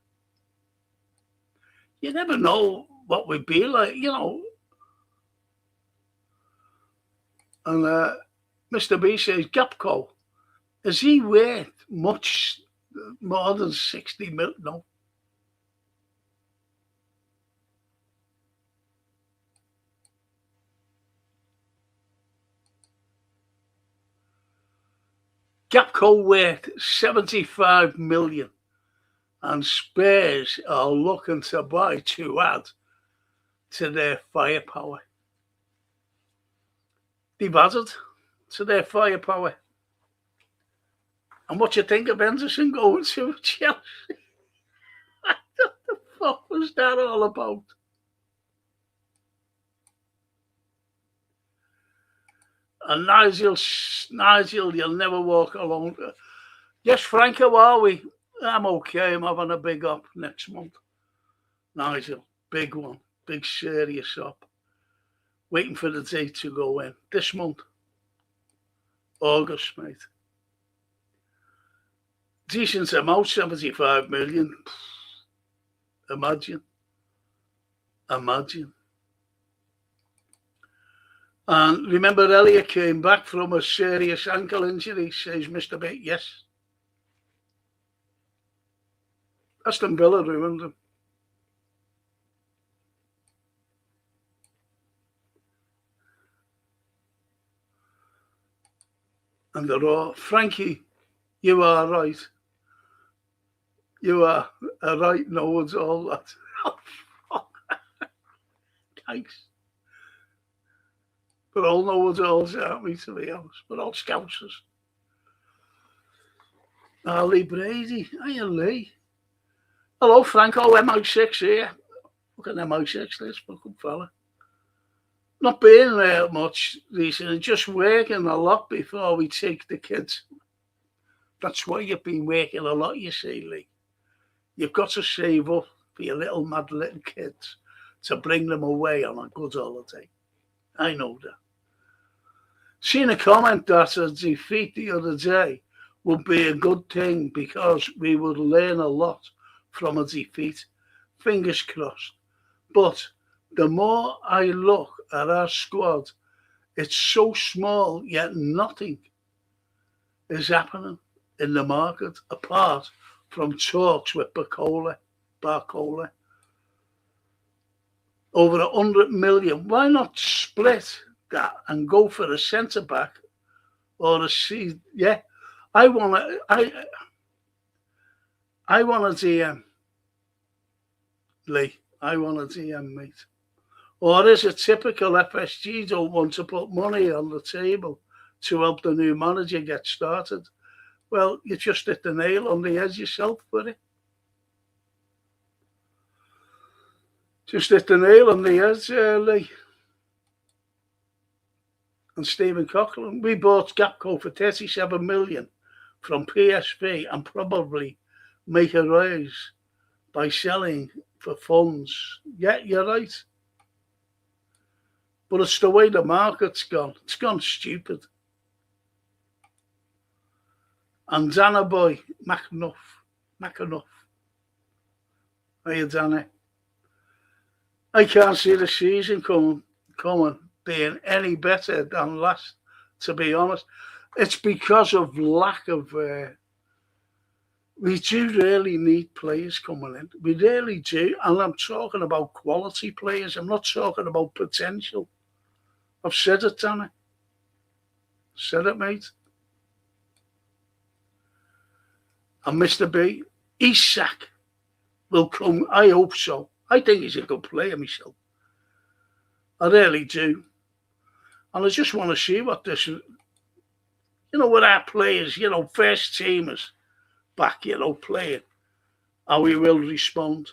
You never know what we'd be like, you know. And Mr. B says, Gapco, is he worth much more than 60 million? No. Gapco worth 75 million, and Spurs are looking to buy to add to their firepower. They've added to their firepower. And what you think of Henderson going to Chelsea? What the fuck was that all about? And Nigel, you'll never walk alone. Yes, Frank, how are we? I'm okay. I'm having a big up next month. Nigel, big one. Big serious up. Waiting for the date to go in. This month. August, mate. Decent amount, 75 million. Imagine. And remember, Elliot came back from a serious ankle injury, says Mr. B. Yes. Aston Villa ruined him. And they're all, Frankie, you are right. You are right, no one's all that. Thanks. But all know-it-alls, aren't we, to be honest? But all scousers. Lee Brady. Hiya, Lee. Hello, Franco, MI6 here. Look at MI6, this fucking fella. Not being there much recently, just working a lot before we take the kids. That's why you've been working a lot, you see, Lee. You've got to save up for your little mad little kids to bring them away on a good holiday. I know that. Seen a comment that a defeat the other day would be a good thing because we would learn a lot from a defeat. Fingers crossed. But the more I look at our squad, it's so small, yet nothing is happening in the market apart from talks with Barcola. Over 100 million. Why not split that and go for a centre back or a C? Yeah, I want a DM, Lee. I want a DM, mate. Or is it typical FSG don't want to put money on the table to help the new manager get started? Well, you just hit the nail on the head yourself, buddy. Just hit the nail on the head, Lee. And Stephen Coughlin. We bought Gapco for 37 million from PSV and probably make a rise by selling for funds. Yeah, you're right. But it's the way the market's gone. It's gone stupid. And Dana boy, McAnuff. Hey, Danny. I can't see the season coming being any better than last, to be honest. It's because of lack of We do really need players coming in. We really do. And I'm talking about quality players. I'm not talking about potential. I've said it, Danny. Said it, mate. And Mr. B, Isak will come. I hope so. I think he's a good player, myself. I really do. And I just want to see what this, with our players, first teamers back, playing, how he will respond.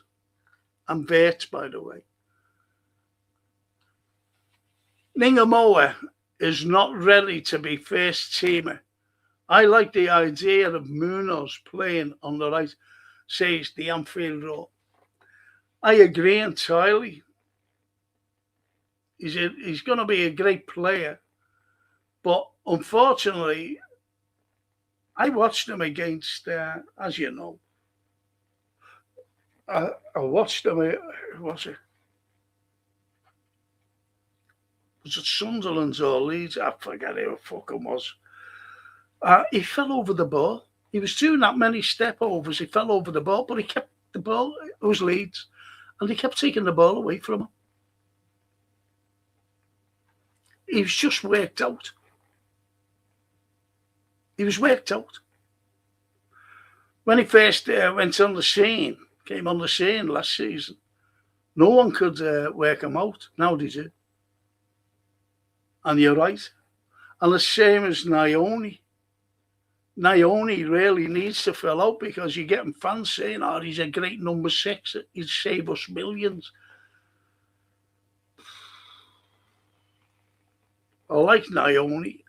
And Bert, by the way. Ningamoa is not ready to be first teamer. I like the idea of Munoz playing on the right, says the Anfield Road. I agree entirely. He's going to be a great player. But unfortunately, I watched him against, as you know, I watched him, was it Sunderland or Leeds? I forget who the fuck it was. He fell over the ball. He was doing that many step overs. He fell over the ball, but he kept the ball. It was Leeds. And he kept taking the ball away from him. He was just worked out. He was worked out. When he first went on the scene, came on the scene last season, no one could work him out. Now they do. And you're right. And the same as Naoni. Naoni really needs to fill out because you're getting fans saying, oh, he's a great number 6. He'd save us millions. I like Naoni.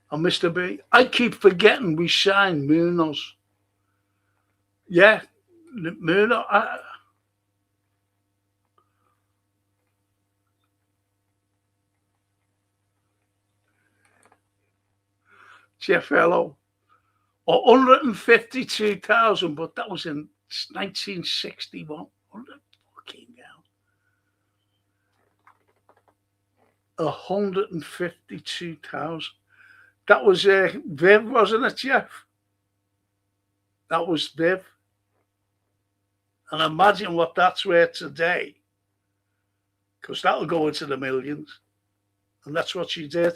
And Mr. B, I keep forgetting we signed Munoz. Yeah, Munoz. Jeffello. 152,000, but that was in 1961. 152,000. That was Viv, wasn't it, Jeff? That was Viv. And imagine what that's worth today. Because that'll go into the millions. And that's what she did.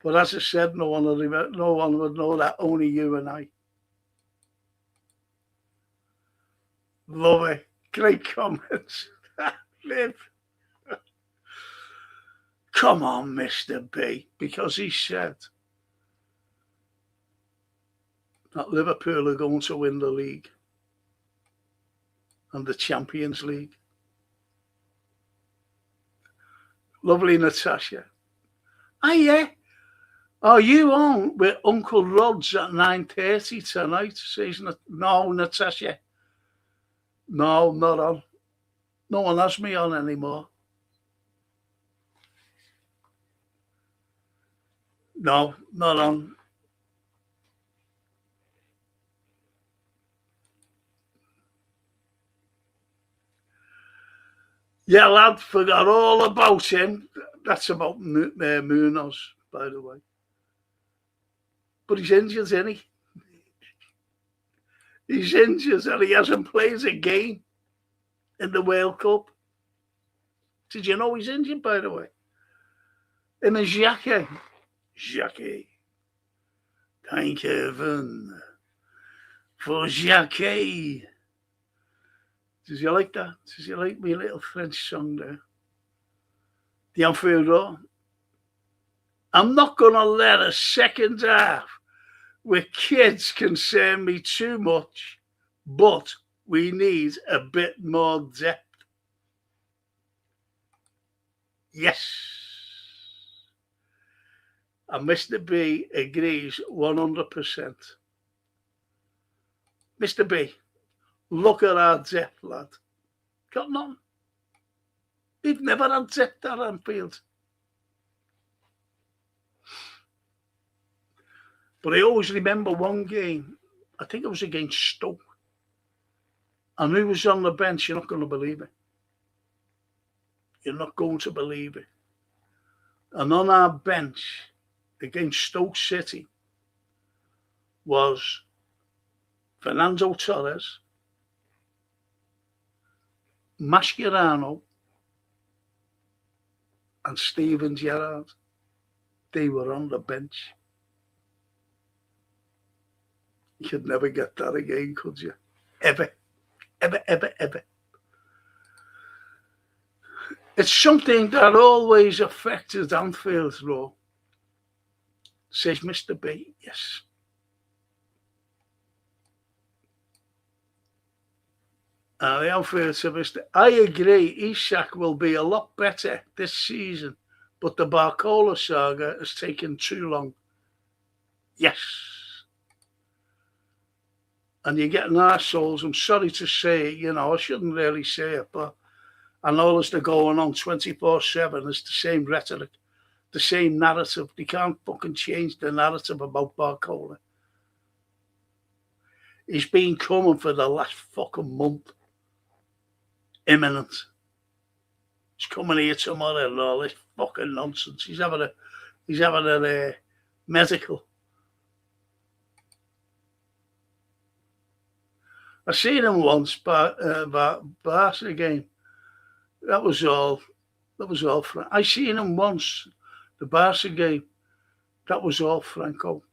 But as I said, no one would know that, only you and I. Love it. Great comments. Liv. Come on, Mr. B, because he said that Liverpool are going to win the league and the Champions League. Lovely Natasha. Oh, yeah. Oh, you on with Uncle Rod's at 9:30 tonight? Says no, Natasha. No, not on. No one has me on anymore. No, not on. Yeah, lad, forgot all about him. That's about Munoz, by the way. But he's injured, isn't he? He's injured and he hasn't played a game in the World Cup. Did you know he's injured, by the way? Him and Jackie. Jackie. Thank heaven for Jackie. Did you like that? Did you like my little French song there? The Anfield Road. I'm not going to let a second half with kids concern me too much, but we need a bit more depth. Yes. And Mr. B agrees 100%. Mr. B, look at our depth, lad. Got none. We've never had depth at Anfield. But I always remember one game, I think it was against Stoke. And who was on the bench? You're not going to believe it. You're not going to believe it. And on our bench against Stoke City was Fernando Torres, Mascherano, and Steven Gerrard. They were on the bench. You could never get that again, could you? Ever. Ever, ever, ever. It's something that always affected Anfield, though, says Mr. B. Yes. The Anfield said, Mr. I agree, Isak will be a lot better this season, but the Barcola saga has taken too long. Yes. And you're getting arseholes. I'm sorry to say, I shouldn't really say it, but I know as they're going on 24/7, it's the same rhetoric, the same narrative. They can't fucking change the narrative about Barcola. He's been coming for the last fucking month. Imminent. He's coming here tomorrow and all this fucking nonsense. He's having a medical. I seen him once, Barca game. That was all. I seen him once, the Barca game. That was all, Franco.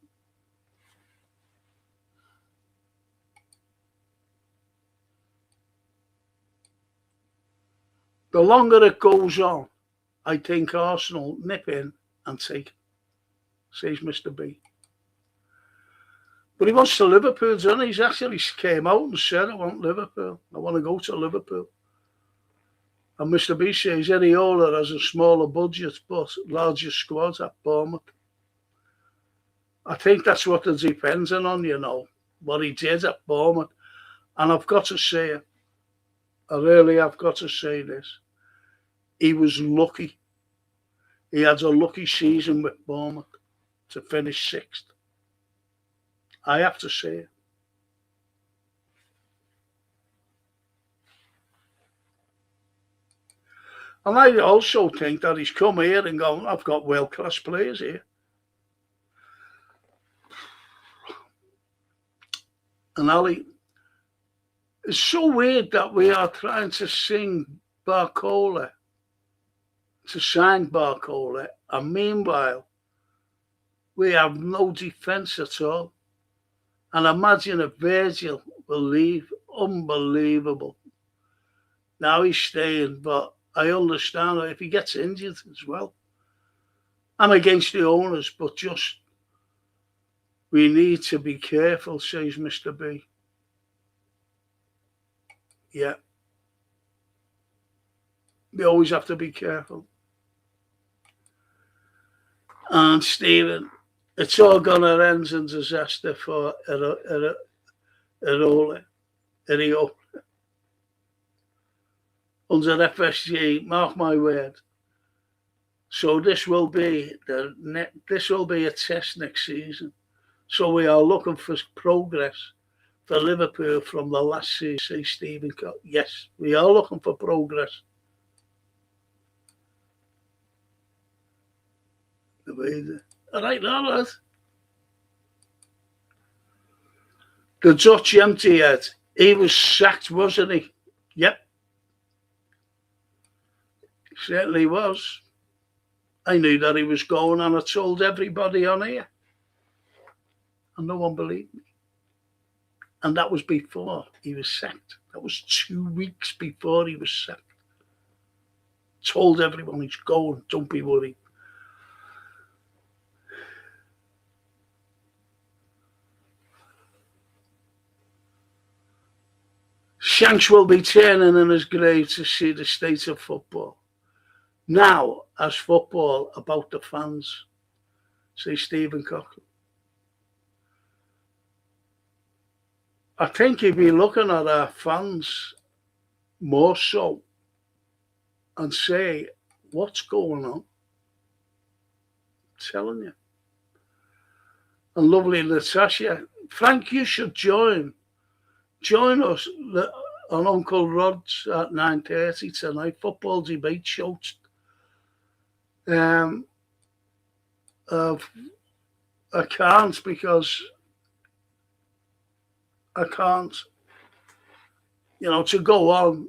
The longer it goes on, I think Arsenal nip in and take it, says Mr. B. But he wants to Liverpool, doesn't he? He's actually came out and said, I want Liverpool. I want to go to Liverpool. And Mr. B says Areola has a smaller budget but larger squad at Bournemouth. I think that's what it depends on, what he did at Bournemouth. And I've got to say it. I really have got to say this. He was lucky. He had a lucky season with Bournemouth to finish 6th. I have to say it. And I also think that he's come here and gone, I've got world-class players here. And Ali, it's so weird that we are trying to sing Barcola, to sign Barcola, and meanwhile, we have no defence at all. And imagine if Virgil will leave. Unbelievable. Now he's staying, but I understand if he gets injured as well. I'm against the owners, but just we need to be careful, says Mr. B. Yeah. We always have to be careful. And Stephen, it's all going to end in disaster for Areola. Under FSG, mark my word. So this will be a test next season. So we are looking for progress for Liverpool from the last season, say Stephen. Yes, we are looking for progress. All right, now, lad. The Dutch empty head. He was sacked, wasn't he? Yep. He certainly was. I knew that he was going, and I told everybody on here. And no one believed me. And that was before he was sacked. That was 2 weeks before he was sacked. Told everyone he's going, don't be worried. Shanks will be turning in his grave to see the state of football. Now, as football about the fans, say Stephen Cochran. I think he'd be looking at our fans more so and say, what's going on? I'm telling you. And lovely Natasha, Frank, you should join us on Uncle Rod's at 9:30 tonight, football debate show. I can't because I can't. You know, to go on,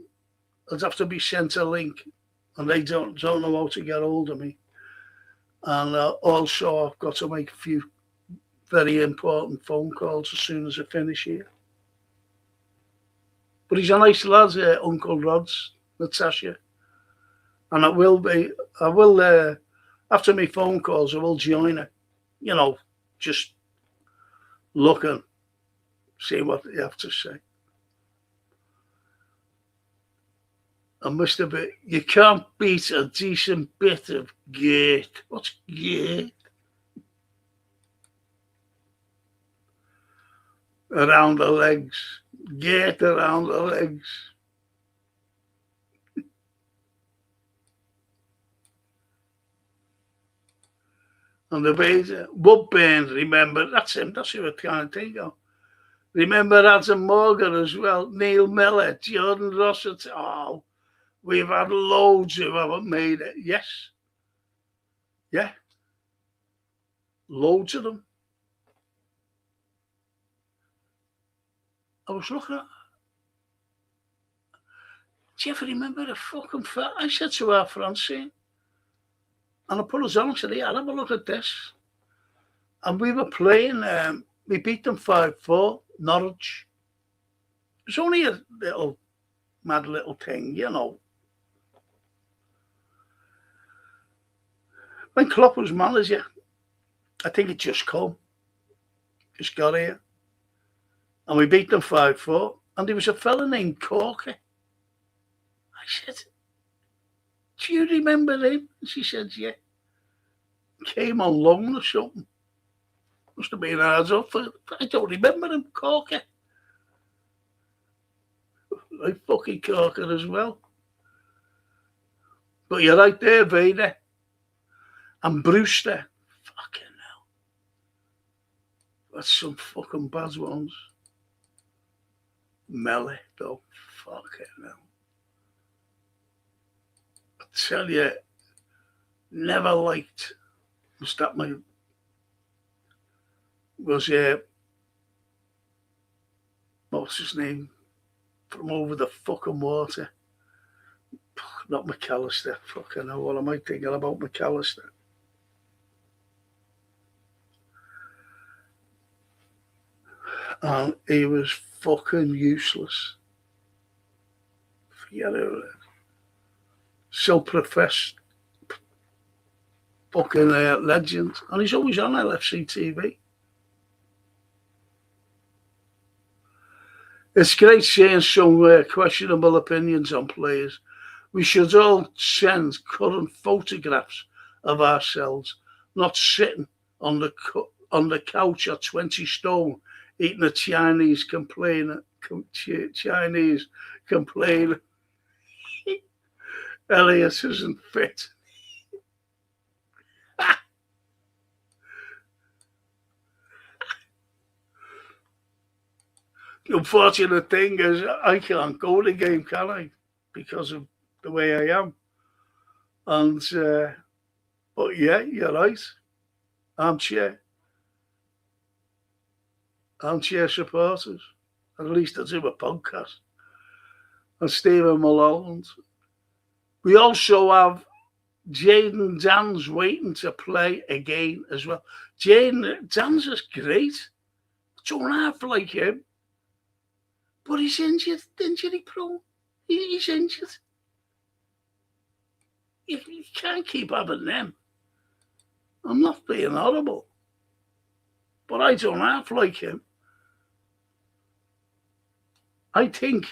I'd have to be sent a link, and they don't know how to get hold of me. And also, I've got to make a few very important phone calls as soon as I finish here. But he's a nice lad, Uncle Rod's, Natasha. And I will, after my phone calls, I will join her. You know, just look and see what they have to say. And Mr. B, you can't beat a decent bit of gate. What's gate? Around the legs. Gate around the legs. And the beta, Woodburn, remember, that's him, that's who I can't think of. Remember Adam Morgan as well, Neil Miller, Jordan Rossett. Oh, we've had loads who haven't made it. Yes. Yeah. Loads of them. I was looking at. Do you ever remember the fucking fat? I said to our Francine, and I put us on and said, yeah, have a look at this. And we were playing, we beat them 5-4, Norwich. It was only a little, mad little thing, you know. When Klopp was manager, I think it just got here. And we beat them 5-4. And there was a fella named Corker. I said, do you remember him? And she said, yeah. Came on loan or something. Must have been hard up. I don't remember him, Corker. Like fucking Corker as well. But you're right there, Vader. And Brewster. Fucking hell. That's some fucking bad ones. Melly, though. Fucking hell. I tell you, never liked. Was that my. Was what's his name? From over the fucking water. Not McAllister. Fucking hell, what am I thinking about McAllister? And he was fucking useless. Forget it. So professed. Fucking legend. And he's always on LFC TV. It's great seeing some questionable opinions on players. We should all send current photographs of ourselves, not sitting on the couch at 20 stone eating a Chinese complainer. Elliot isn't fit. The unfortunate thing is I can't go to the game, can I? Because of the way I am. And but yeah, you're right. Armchair supporters. At least I do a podcast. And Stephen Malone. We also have Jaden Dans waiting to play again as well. Jaden Dans is great. Don't half like him. But he's injured, injury prone. He's injured. You can't keep having them. I'm not being horrible. But I don't half like him. I think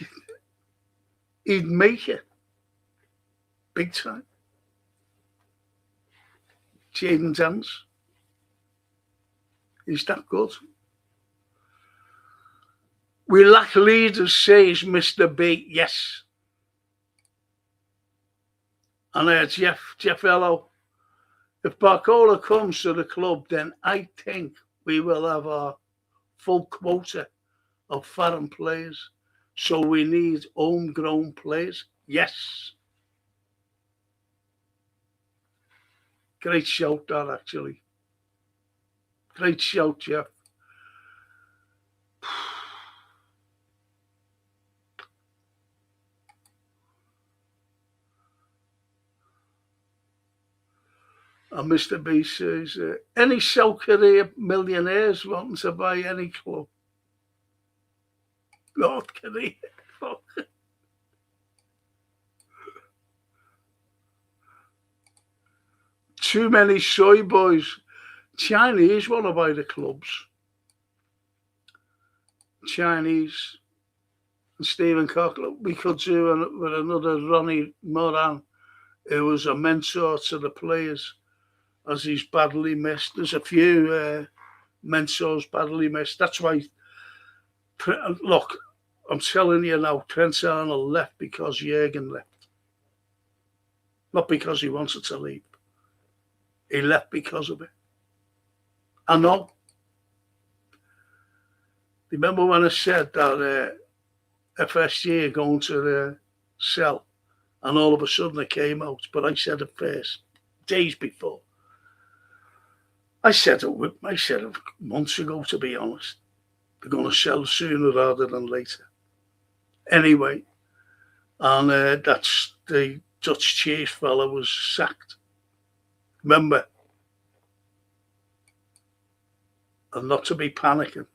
he'd make it. Big time. Jaden Dans. He's that good. We lack leaders, says Mr. B. Yes. And Jeff Ello. If Barcola comes to the club, then I think we will have our full quota of foreign players. So we need homegrown players. Yes. Great shout, that actually. Great shout, Jeff. And Mr. B says, any South Korea millionaires wanting to buy any club? North Korea. Too many soy boys. Chinese want to buy the clubs. Chinese. And Stephen Cochran, we could do with another Ronnie Moran, who was a mentor to the players, as he's badly missed. There's a few mentors badly missed. That's why, look, I'm telling you now, Trent Arnold left because Jurgen left. Not because he wanted to leave. He left because of it. I know. Remember when I said that FSG are going to sell, and all of a sudden it came out, but I said it first, days before. I said it months ago, to be honest. They're going to sell sooner rather than later. Anyway, and that's the Dutch chief fella was sacked. Remember? And not to be panicking.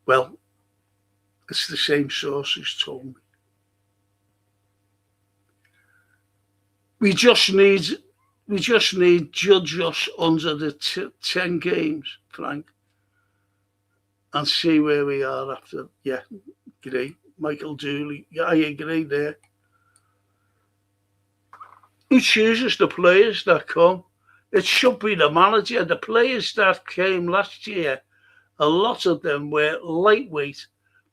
Well, it's the same source who's told me. We just need judge us under the 10 games, Frank, and see where we are after. Yeah, great. Michael Dooley. Yeah, I agree there. Who chooses the players that come? It should be the manager. The players that came last year, a lot of them were lightweight,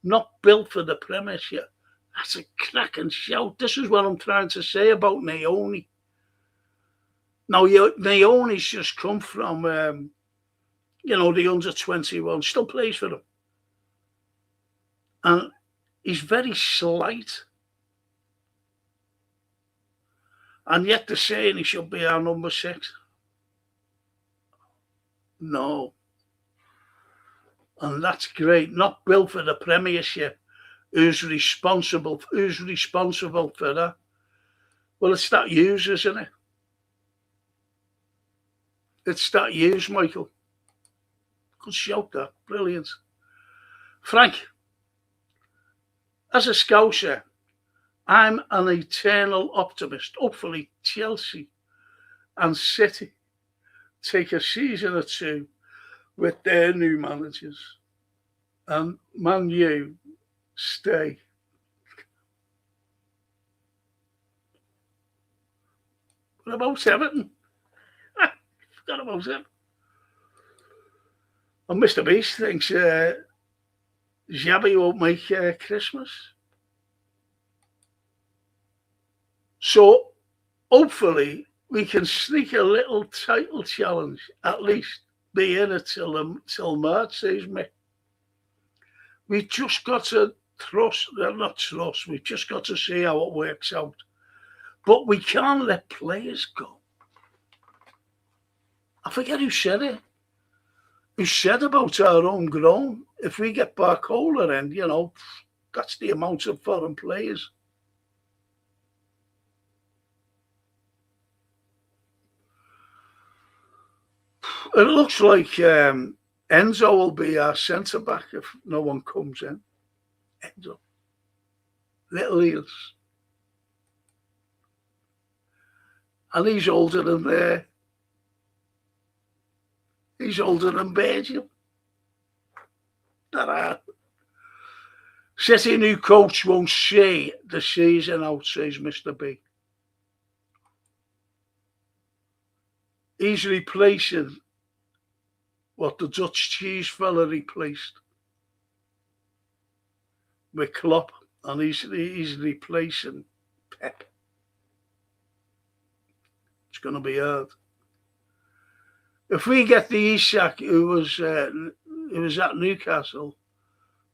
not built for the Premiership. That's a cracking shout. This is what I'm trying to say about Naoni. Now, Naoni's just come from, the under-21, still plays for them. And he's very slight. And yet they're saying he should be our number 6. No. And that's great. Not built for the Premiership. Who's responsible for that? Well, it's that Hughes, isn't it? It's that Hughes, Michael. Good shout, that. Brilliant. Frank, as a Scouser, I'm an eternal optimist. Hopefully Chelsea and City take a season or two with their new managers, and Man U stay. What about Everton? Forgot about it. And Mr. Beast thinks Xabi won't make Christmas. So hopefully we can sneak a little title challenge, at least be in it till March, says Mick. We've just got to we've just got to see how it works out. But we can't let players go. I forget who said it. Who said about our own grown? If we get Barcola in, that's the amount of foreign players. It looks like Enzo will be our centre-back if no one comes in. Enzo. Little Eels. And he's older than Belgium. City new coach won't see the season out, says Mr. B. He's replacing what the Dutch cheese fella replaced with Klopp, and he's replacing Pep. It's going to be hard. If we get the Isak who was at Newcastle,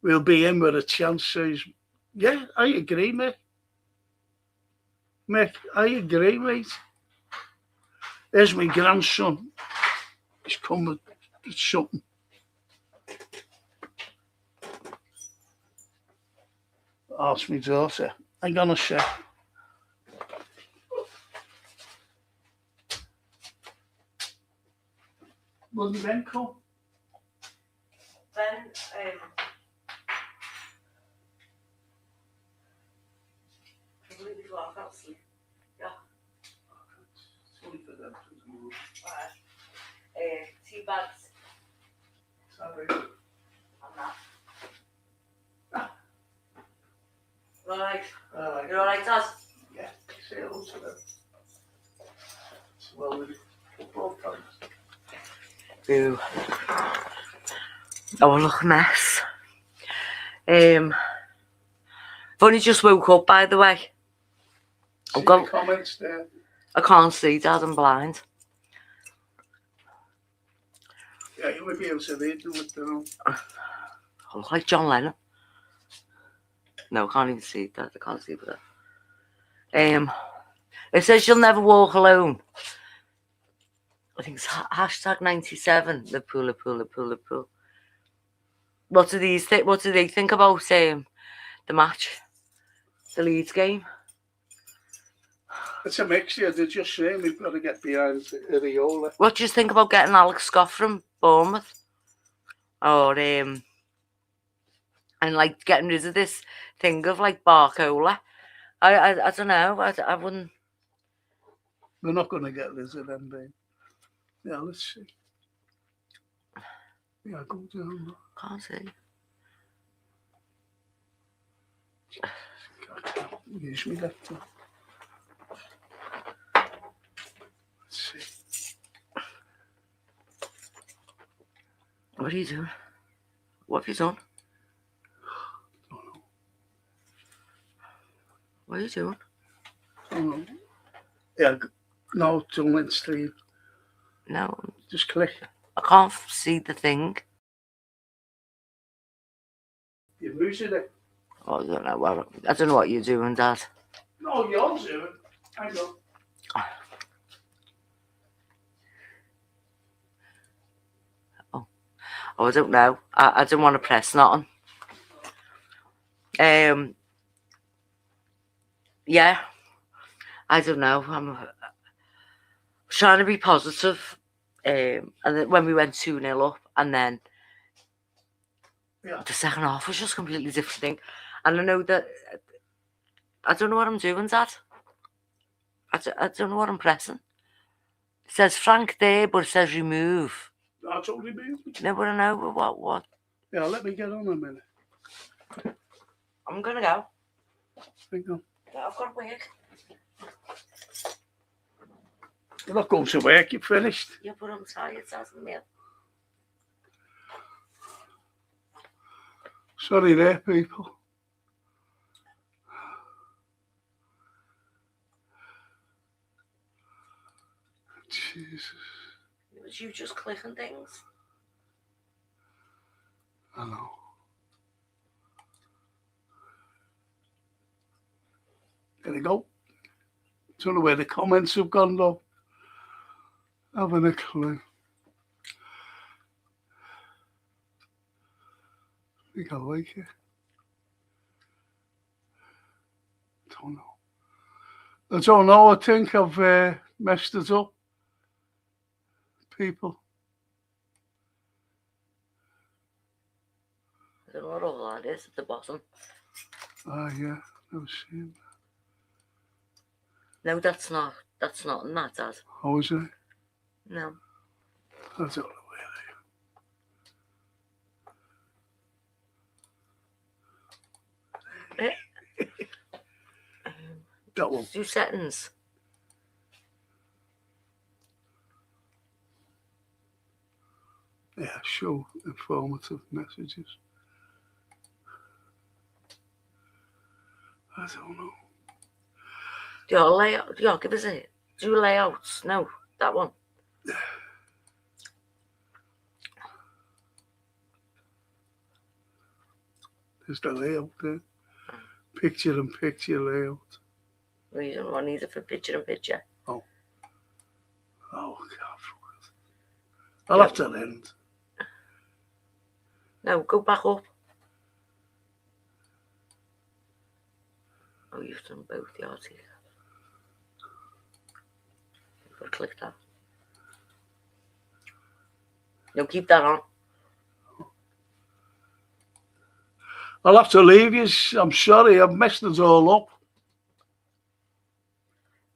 we'll be in with a chance. Says, yeah, I agree, mate. Mick, I agree, mate. There's my grandson. He's coming. It's something. Ask my daughter. Hang on a sec. Will you then come? Then, probably before I fell asleep. Yeah. It's only for them to do. Tea bags. Sorry. And that. Right. Alright. You're alright, Dad? Yeah, say hello to them. Well, with both times. Boo. Oh, look a mess. I've only just woke up, by the way. See the comments there. I can't see, Dad, I'm blind. Yeah, you might be able to read them with them. I look like John Lennon. No, I can't even see that. I can't see that. It says you'll never walk alone. I think it's hashtag 97. Liverpool. What do they think about the match, the Leeds game? It's a mixture. They're just saying we've got to get behind Areola. What do you think about getting Alex Scott from Bournemouth? Or and like getting rid of this thing of like Barcola? I don't know. I wouldn't. We're not going to get rid of them, babe. Yeah, let's see. Yeah, go down. Can't see. Use me laptop. Let's see. What are you doing? What have you done? Don't know. What are you doing? Don't know. Yeah, no, it's on stream. No. Just click. I can't see the thing. You're moving it. Oh, I don't know. I don't know what you're doing, Dad. No, you're doing. I know. Oh, I don't know. I didn't want to press nothing. Yeah. I don't know. I'm trying to be positive. And then when we went 2-0 up, and then the second half was just a completely different thing. And I know that I don't know what I'm doing, Dad. I don't know what I'm pressing. It says Frank there, but it says remove. That's only movement. No, but I know what. Yeah, let me get on a minute. I'm gonna go. Hang on. I've got work. You're not going to work, you're finished. Yeah, but I'm tired, hasn't me? Sorry there, people. Jesus. It was you just clicking things. I know. There you go. Don't know where the comments have gone though. Having a clue. I think I like it. Don't know. I don't know. I think I've messed it up. People. I don't know what all that is at the bottom. Ah, yeah. I've seen that. No, that's not in that, Dad. Oh, is it? No. I don't know where they are. That one. 2 settings. Yeah, show informative messages. I don't know. Your layout. Yeah, give us a. Do layouts. No, that one. There's the layout there. Picture and picture layout. Well, you don't want either for picture and picture. Oh. Oh, God. I'll have to end. No, go back up. Oh, you've done both the articles. You've got to click that. No, keep that on. I'll have to leave you. I'm sorry, I've messed it all up.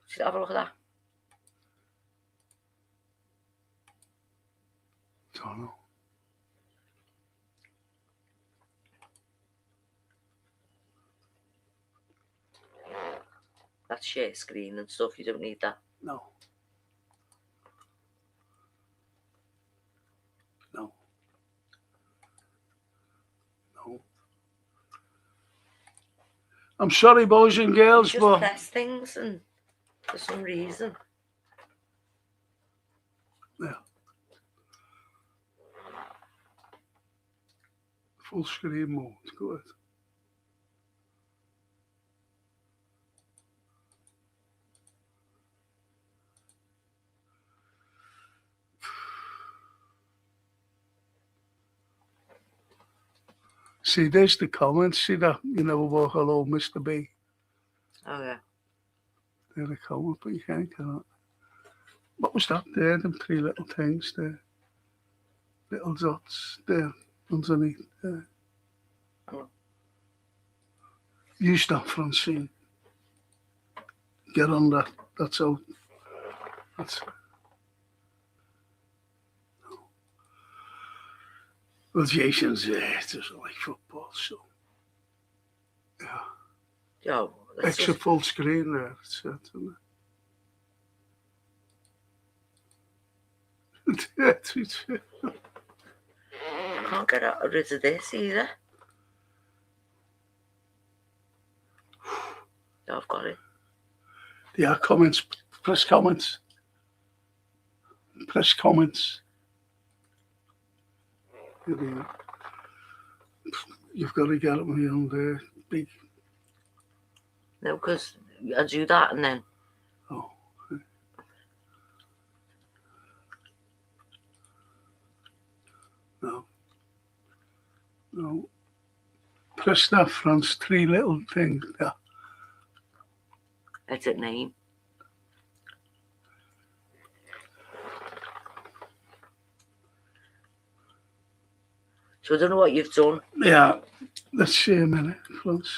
Should I have a look at that? Don't know. That's share screen and stuff. You don't need that. No. No. No. I'm sorry, boys and girls, You just but press things and for some reason. yeah. Full screen mode. Good. See, there's the comments. See that? You never walk alone, Mr. B. Oh, yeah. There's the comment, but you can't get it. What was that there? Them three little things there. Little dots there underneath there. Oh. Use that, Francine. Get on that. That's all. That's. Well, Jason's doesn't like football, so yeah. Yo, Extra full screen there. It's I can't get rid of this either. Yeah, I've got it. Yeah, comments. Press comments. Press comments. You've got to get it when you're on there. Big. No, because I do that and then. Oh. Okay. No. No. Press that, France. Three little things. Yeah. Edit name. So I don't know what you've done. Yeah. Let's see a minute, France.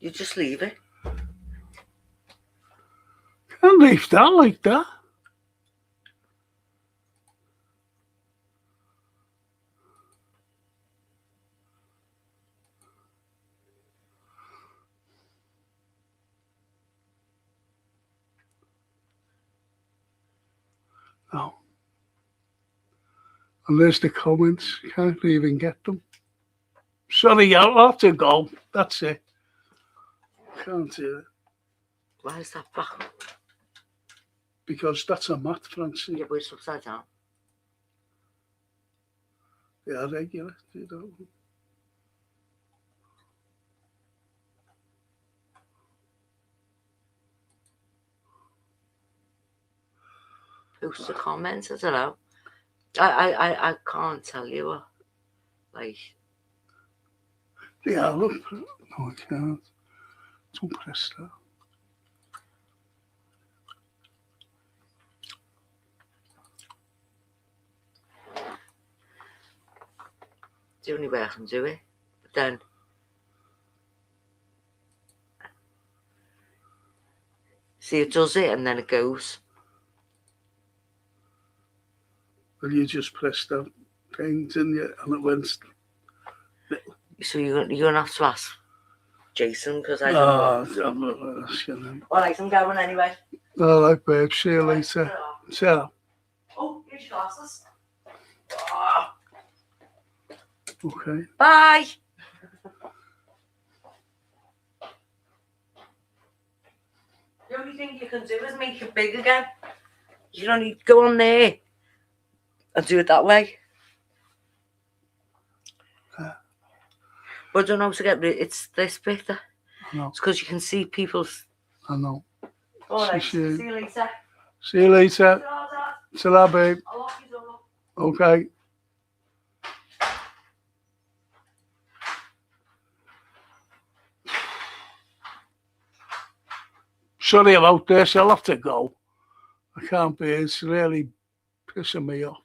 You just leave it. Can't leave that like that. No. And there's the comments. Can't even get them. Sorry, I'll have to go. That's it. Can't do it. Why is that back? Because that's a mat, Francie. Yeah, but it's upside down. Yeah, regular. You know. Post the comments. I don't know. I can't tell you what. Like. Yeah, look. No, I can't. Don't press that. It's the only way I can do it. But then. See, it does it and then it goes. Well, you just press that thing, didn't you? And it went. So you're going to have to ask Jason because I don't know. I'm not asking him. All right, I'm going anyway. All right, babe. See you later. Ciao. Oh, here's your glasses. Oh. Okay. Bye. The only thing you can do is make it big again. You don't need to go on there and do it that way. But I don't know how to get rid. It's this bit. I know. It's because you can see people's. I know. All right. See you later. See you later. Ta-ra, babe. I'll lock you door. Okay. sorry about this. I'll have to go. I can't be. It's really pissing me off.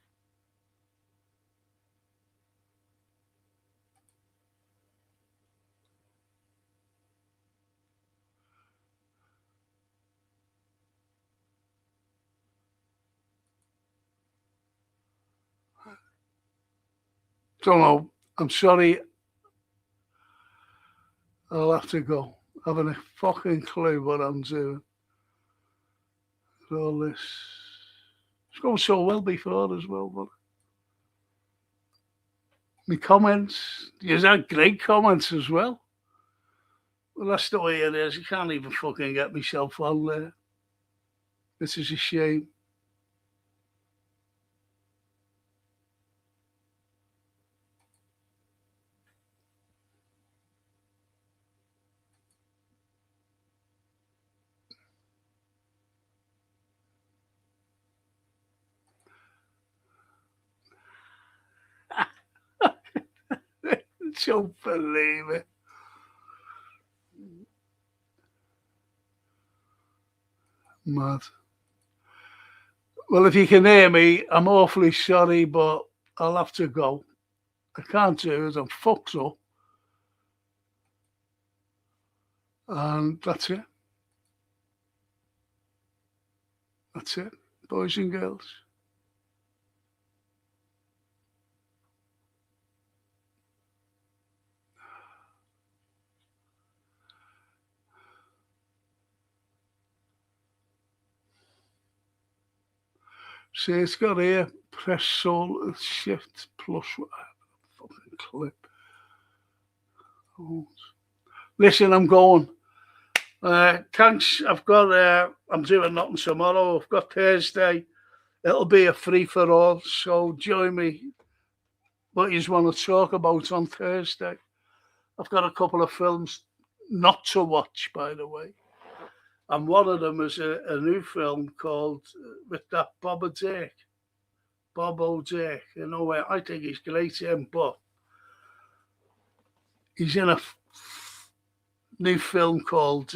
Don't know. I'm sorry. I'll have to go. I haven't a fucking clue what I'm doing. All this. It's going so well before as well, but my comments, you had great comments as well. Well, that's the way it is. You can't even fucking get myself on there. This is a shame. Don't believe it. Mad. Well, if you can hear me, I'm awfully sorry, but I'll have to go. I can't do it. I'm fucked up. And that's it. That's it, boys and girls. See, it's got here, press soul, shift plus fucking clip. Oh. Listen, I'm going. Thanks. I'm doing nothing tomorrow. I've got Thursday. It'll be a free for all. So join me. What you want to talk about on Thursday? I've got a couple of films not to watch, by the way. And one of them is a new film called with that Bob O'Dick. You know, I think he's great in, but he's in a new film called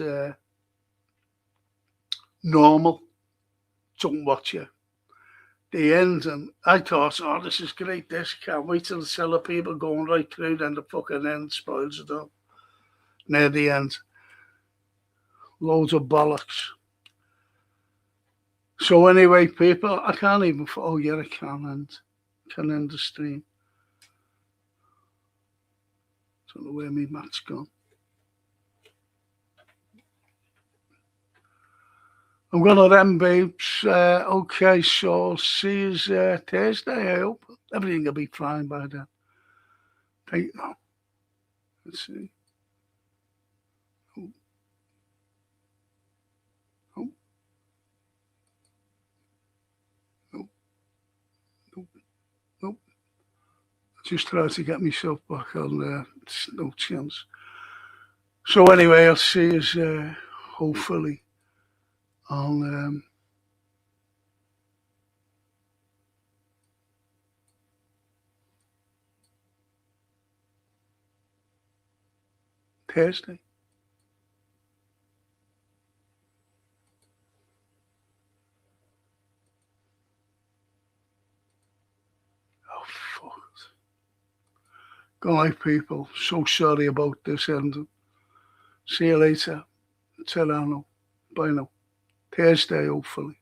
Normal. Don't watch it. The end, and I thought, oh, this is great. This can't wait till the other people going right through. Then the fucking end spoils it all. Near the end, loads of bollocks. So anyway, people, I can't even. Oh yeah, I can end the stream. Don't know where my mat's gone. I'm going to them, babes. Okay, so see you Thursday, I hope. Everything will be fine by then. Let's see. Nope. Just try to get myself back on there. It's no chance. So anyway, I'll see you hopefully on Thursday. Oh, fuck. Good night, people. So sorry about this ending. See you later. Till I know. Bye now. Thursday, hopefully.